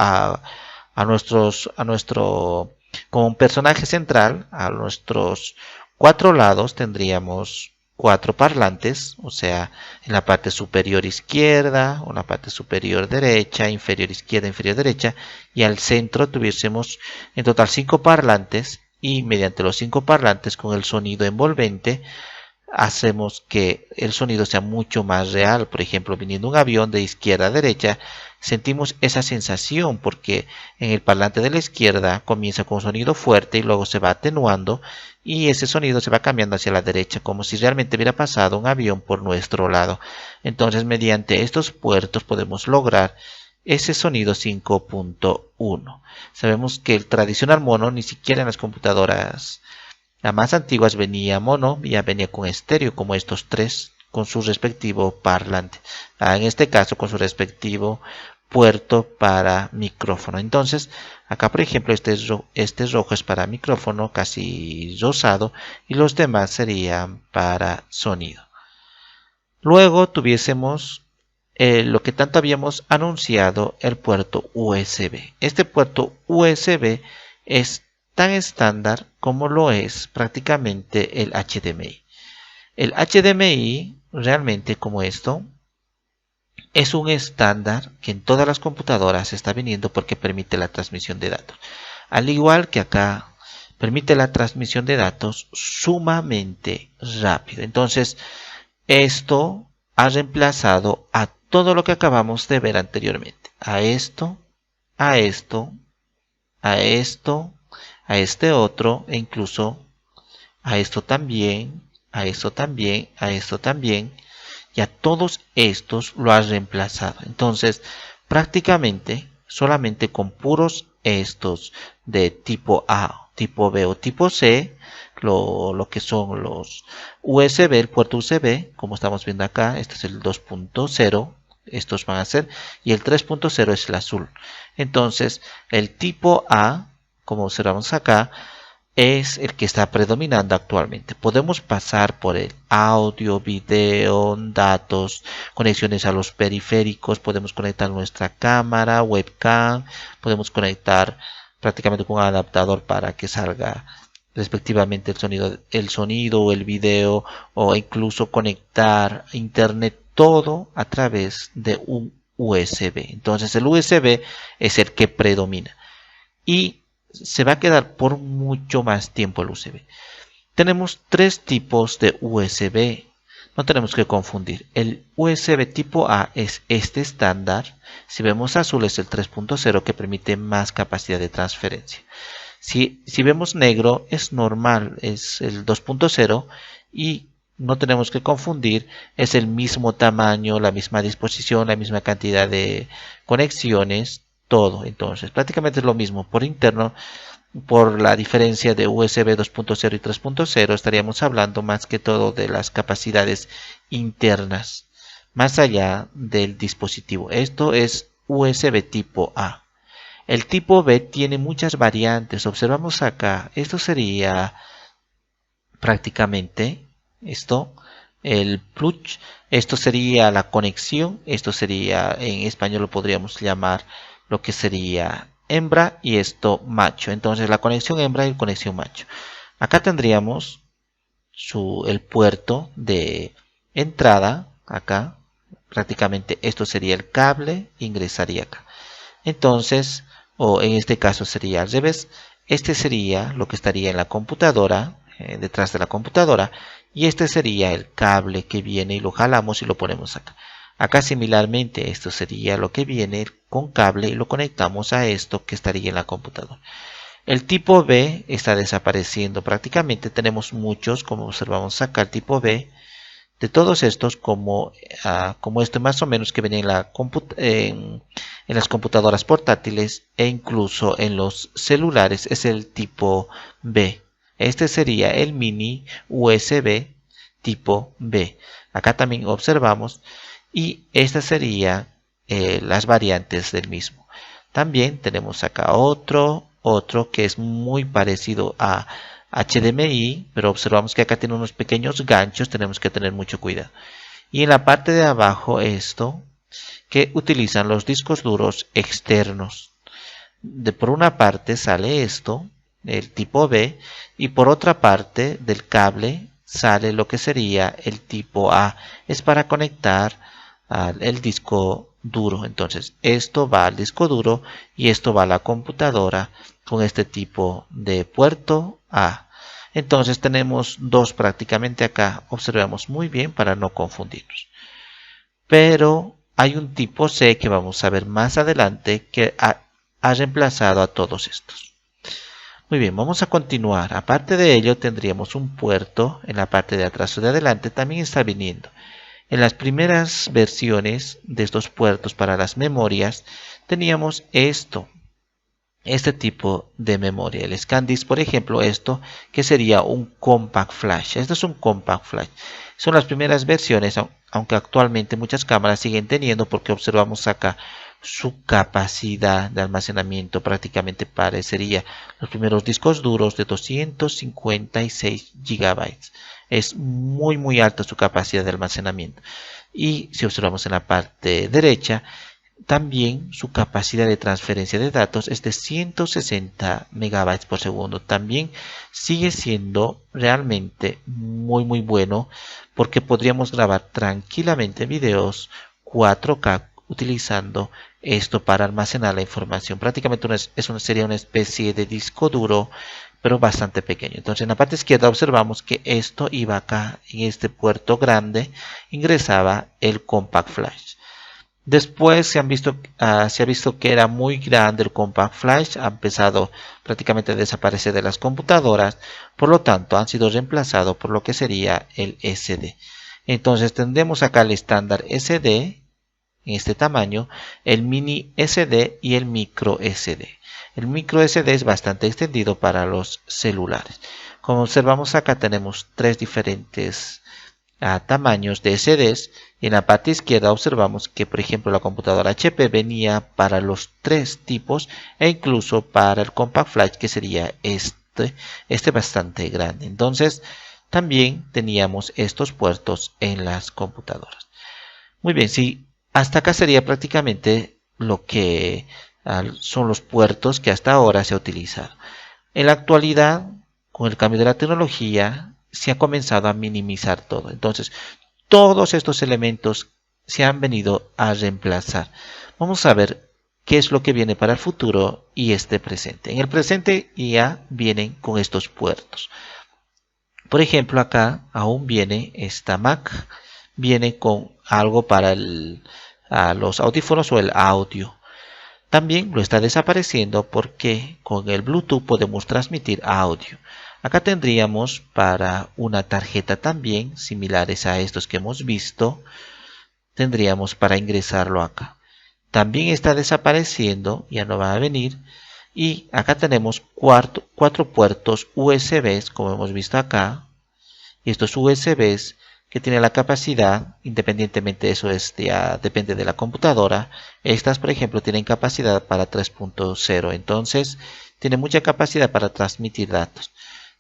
un personaje central. A nuestros 4 lados tendríamos 4 parlantes, o sea, en la parte superior izquierda, o en la parte superior derecha, inferior izquierda, inferior derecha, y al centro tuviésemos en total 5 parlantes, y mediante los 5 parlantes con el sonido envolvente hacemos que el sonido sea mucho más real. Por ejemplo, viniendo un avión de izquierda a derecha, sentimos esa sensación porque en el parlante de la izquierda comienza con un sonido fuerte y luego se va atenuando y ese sonido se va cambiando hacia la derecha como si realmente hubiera pasado un avión por nuestro lado. Entonces, mediante estos puertos podemos lograr ese sonido 5.1. Sabemos que el tradicional mono ni siquiera en las computadoras las más antiguas venía mono, ya venía con estéreo como estos tres con su respectivo parlante. En este caso con su respectivo puerto para micrófono. Entonces acá por ejemplo este rojo es para micrófono, casi rosado, y los demás serían para sonido. Luego tuviésemos lo que tanto habíamos anunciado, el puerto USB. Este puerto USB es tan estándar como lo es prácticamente el HDMI. El HDMI realmente como esto es un estándar que en todas las computadoras está viniendo porque permite la transmisión de datos. Al igual que acá permite la transmisión de datos sumamente rápido. Entonces esto ha reemplazado a todo lo que acabamos de ver anteriormente. A esto, a esto, a esto, a este otro e incluso a esto también, a esto también, a esto también, y a todos estos lo has reemplazado. Entonces prácticamente solamente con puros estos de tipo A, tipo B o tipo C, lo que son los USB, el puerto USB, como estamos viendo acá, este es el 2.0, estos van a ser, y el 3.0 es el azul. Entonces el tipo A, como observamos acá, es el que está predominando actualmente. Podemos pasar por el audio, video, datos, conexiones a los periféricos, podemos conectar nuestra cámara, webcam, podemos conectar prácticamente con un adaptador para que salga respectivamente el sonido o el video, o incluso conectar internet, todo a través de un USB. Entonces el USB es el que predomina y se va a quedar por mucho más tiempo el USB. Tenemos tres tipos de USB, no tenemos que confundir. El USB tipo A es este estándar, si vemos azul es el 3.0 que permite más capacidad de transferencia. Si vemos negro es normal, es el 2.0 y no tenemos que confundir, es el mismo tamaño, la misma disposición, la misma cantidad de conexiones, todo. Entonces prácticamente es lo mismo. Por interno, por la diferencia de USB 2.0 y 3.0, estaríamos hablando más que todo de las capacidades internas, más allá del dispositivo. Esto es USB tipo A. El tipo B tiene muchas variantes. Observamos acá, esto sería prácticamente el plug, esto sería la conexión, esto sería, en español lo podríamos llamar lo que sería hembra, y esto macho. Entonces la conexión hembra y conexión macho. Acá tendríamos el puerto de entrada, acá prácticamente esto sería el cable, ingresaría acá. Entonces, o en este caso sería al revés, este sería lo que estaría en la computadora, detrás de la computadora, y este sería el cable que viene y lo jalamos y lo ponemos acá. Acá similarmente esto sería lo que viene con cable y lo conectamos a esto que estaría en la computadora. El tipo B está desapareciendo prácticamente. Tenemos muchos, como observamos acá, el tipo B. De todos estos, como este más o menos que venía en las computadoras portátiles e incluso en los celulares, es el tipo B. Este sería el mini USB tipo B. Acá también observamos, y estas serían las variantes del mismo. También tenemos acá otro que es muy parecido a HDMI, pero observamos que acá tiene unos pequeños ganchos, tenemos que tener mucho cuidado. Y en la parte de abajo esto, que utilizan los discos duros externos. Por una parte sale esto, el tipo B, y por otra parte del cable sale lo que sería el tipo A. Es para conectar el disco duro. Entonces esto va al disco duro y esto va a la computadora con este tipo de puerto A. Entonces tenemos dos prácticamente acá. Observamos muy bien para no confundirnos. Pero hay un tipo C que vamos a ver más adelante que ha reemplazado a todos estos. Muy bien, vamos a continuar. Aparte de ello tendríamos un puerto en la parte de atrás o de adelante. También está viniendo. En las primeras versiones de estos puertos para las memorias teníamos este tipo de memoria, el ScanDisk, por ejemplo, esto que sería un Compact Flash. Esto es un Compact Flash. Son las primeras versiones, aunque actualmente muchas cámaras siguen teniendo, porque observamos acá su capacidad de almacenamiento prácticamente parecería los primeros discos duros de 256 GB. Es muy alta su capacidad de almacenamiento. Y si observamos en la parte derecha, también su capacidad de transferencia de datos es de 160 MB por segundo. También sigue siendo realmente muy bueno, porque podríamos grabar tranquilamente videos 4K utilizando esto para almacenar la información. Prácticamente sería una especie de disco duro, pero bastante pequeño. Entonces en la parte izquierda observamos que esto iba acá en este puerto grande, ingresaba el Compact Flash. Después se ha visto que era muy grande el Compact Flash, ha empezado prácticamente a desaparecer de las computadoras, por lo tanto han sido reemplazados por lo que sería el SD. Entonces tendremos acá el estándar SD en este tamaño, el mini SD y el micro SD. El micro SD es bastante extendido para los celulares. Como observamos acá tenemos tres diferentes tamaños de SDs. En la parte izquierda observamos que, por ejemplo, la computadora HP venía para los tres tipos e incluso para el Compact Flash, que sería este bastante grande. Entonces también teníamos estos puertos en las computadoras. Muy bien, sí, hasta acá sería prácticamente lo que son los puertos que hasta ahora se utilizan. En la actualidad, con el cambio de la tecnología, se ha comenzado a minimizar todo. Entonces, todos estos elementos se han venido a reemplazar. Vamos a ver qué es lo que viene para el futuro y este presente. En el presente ya vienen con estos puertos. Por ejemplo, acá aún viene esta Mac, viene con algo para los audífonos o el audio. También lo está desapareciendo porque con el Bluetooth podemos transmitir audio. Acá tendríamos para una tarjeta también, similares a estos que hemos visto, tendríamos para ingresarlo acá. También está desapareciendo, ya no va a venir. Y acá tenemos cuatro puertos USBs, como hemos visto acá. Y estos USBs que tienen la capacidad, independientemente de eso, ya depende de la computadora. Estas, por ejemplo, tienen capacidad para 3.0. Entonces, tiene mucha capacidad para transmitir datos.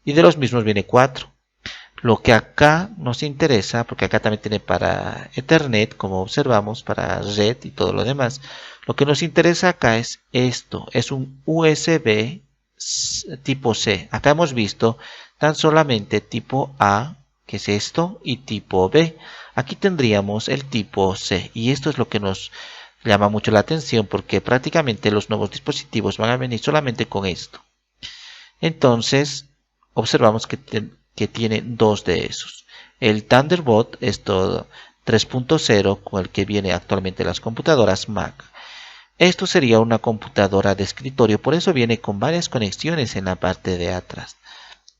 Y de los mismos viene 4. Lo que acá nos interesa, porque acá también tiene para Ethernet, como observamos, para red y todo lo demás. Lo que nos interesa acá es esto, es un USB tipo C. Acá hemos visto tan solamente tipo A, que es esto, y tipo B. Aquí tendríamos el tipo C, y esto es lo que nos llama mucho la atención, porque prácticamente los nuevos dispositivos van a venir solamente con esto. Entonces, observamos que tiene dos de esos. El Thunderbolt, esto 3.0, con el que viene actualmente las computadoras Mac. Esto sería una computadora de escritorio, por eso viene con varias conexiones en la parte de atrás.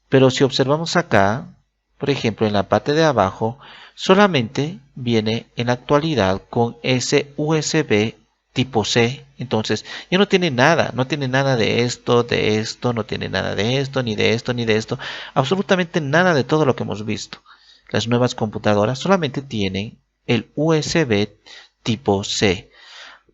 Pero si observamos acá, por ejemplo en la parte de abajo, solamente viene en la actualidad con ese USB tipo C. Entonces ya no tiene nada de esto, no tiene nada de esto, ni de esto, ni de esto, absolutamente nada de todo lo que hemos visto. Las nuevas computadoras solamente tienen el USB tipo C.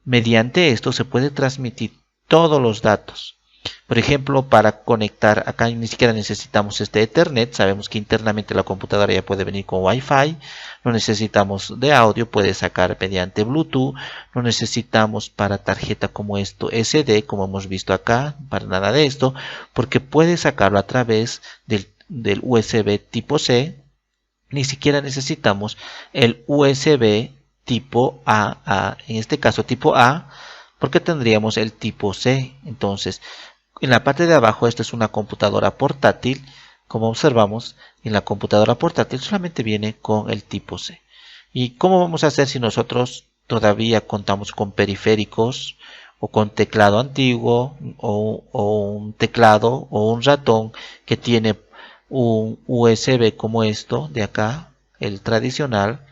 Mediante esto se puede transmitir todos los datos. Por ejemplo, para conectar, acá ni siquiera necesitamos este Ethernet. Sabemos que internamente la computadora ya puede venir con Wi-Fi. No necesitamos de audio, puede sacar mediante Bluetooth. No necesitamos para tarjeta como esto SD, como hemos visto acá, para nada de esto, porque puede sacarlo a través del USB tipo C. Ni siquiera necesitamos el USB tipo A, en este caso tipo A, porque tendríamos el tipo C. Entonces, en la parte de abajo, esta es una computadora portátil. Como observamos, en la computadora portátil solamente viene con el tipo C. ¿Y cómo vamos a hacer si nosotros todavía contamos con periféricos o con teclado antiguo o un teclado o un ratón que tiene un USB como esto de acá, el tradicional?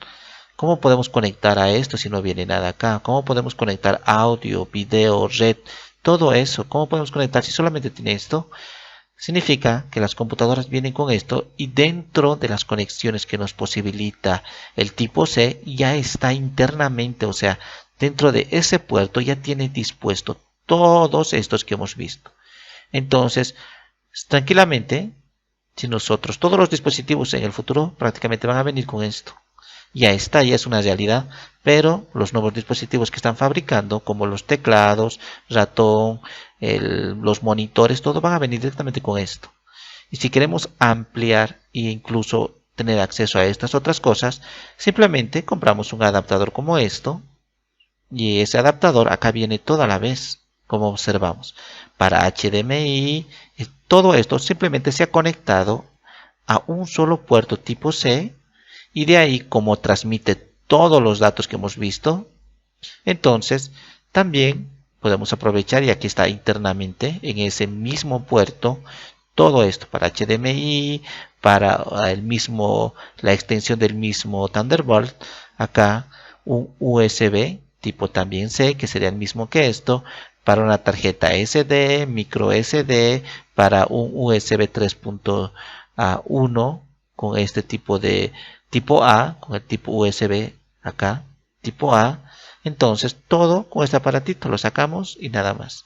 ¿Cómo podemos conectar a esto si no viene nada acá? ¿Cómo podemos conectar audio, video, red? Todo eso, ¿cómo podemos conectar si solamente tiene esto? Significa que las computadoras vienen con esto y dentro de las conexiones que nos posibilita el tipo C ya está internamente, o sea, dentro de ese puerto ya tiene dispuesto todos estos que hemos visto. Entonces, tranquilamente, si nosotros, todos los dispositivos en el futuro prácticamente van a venir con esto. Ya está, ya es una realidad, pero los nuevos dispositivos que están fabricando, como los teclados, ratón, los monitores, todo van a venir directamente con esto. Y si queremos ampliar e incluso tener acceso a estas otras cosas, simplemente compramos un adaptador como esto, y ese adaptador acá viene toda la vez, como observamos, para HDMI. Todo esto simplemente se ha conectado a un solo puerto tipo C. Y de ahí, como transmite todos los datos que hemos visto, entonces también podemos aprovechar, y aquí está internamente en ese mismo puerto, todo esto para HDMI, para la extensión del mismo Thunderbolt. Acá un USB tipo también C, que sería el mismo que esto, para una tarjeta SD, micro SD, para un USB 3.1 con este tipo de tipo A, con el tipo USB acá, tipo A. Entonces todo con este aparatito lo sacamos y nada más.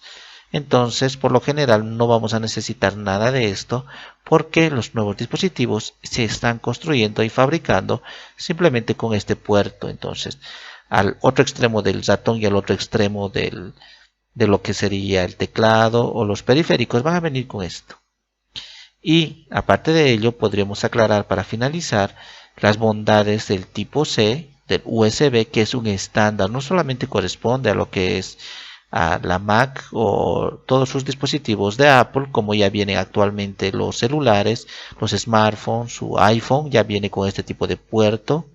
Entonces, por lo general, no vamos a necesitar nada de esto porque los nuevos dispositivos se están construyendo y fabricando simplemente con este puerto. Entonces, al otro extremo del ratón y al otro extremo de lo que sería el teclado o los periféricos van a venir con esto. Y aparte de ello, podríamos aclarar para finalizar las bondades del tipo C, del USB, que es un estándar, no solamente corresponde a lo que es a la Mac o todos sus dispositivos de Apple, como ya vienen actualmente los celulares, los smartphones, su iPhone ya viene con este tipo de puerto,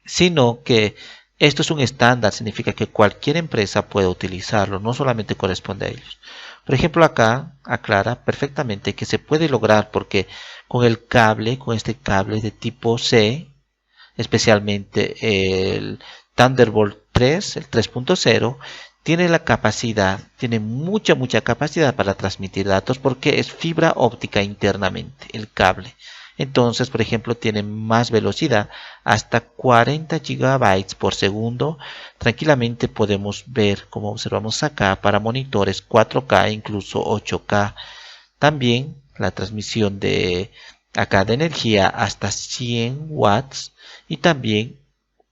sino que esto es un estándar, significa que cualquier empresa puede utilizarlo, no solamente corresponde a ellos. Por ejemplo, acá aclara perfectamente que se puede lograr porque con el cable, con este cable de tipo C, especialmente el Thunderbolt 3, el 3.0, tiene la capacidad, tiene mucha capacidad para transmitir datos porque es fibra óptica internamente, el cable. Entonces, por ejemplo, tiene más velocidad, hasta 40 GB por segundo. Tranquilamente podemos ver, como observamos acá, para monitores 4K, incluso 8K. También la transmisión de energía hasta 100 watts y también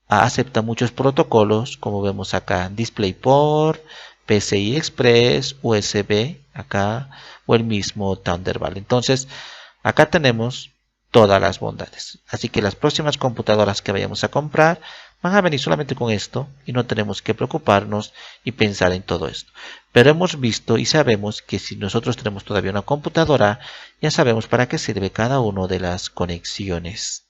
acepta muchos protocolos, como vemos acá, DisplayPort, PCI Express, USB, acá, o el mismo Thunderbolt. Entonces, acá tenemos todas las bondades. Así que las próximas computadoras que vayamos a comprar van a venir solamente con esto y no tenemos que preocuparnos y pensar en todo esto. Pero hemos visto y sabemos que si nosotros tenemos todavía una computadora, ya sabemos para qué sirve cada una de las conexiones.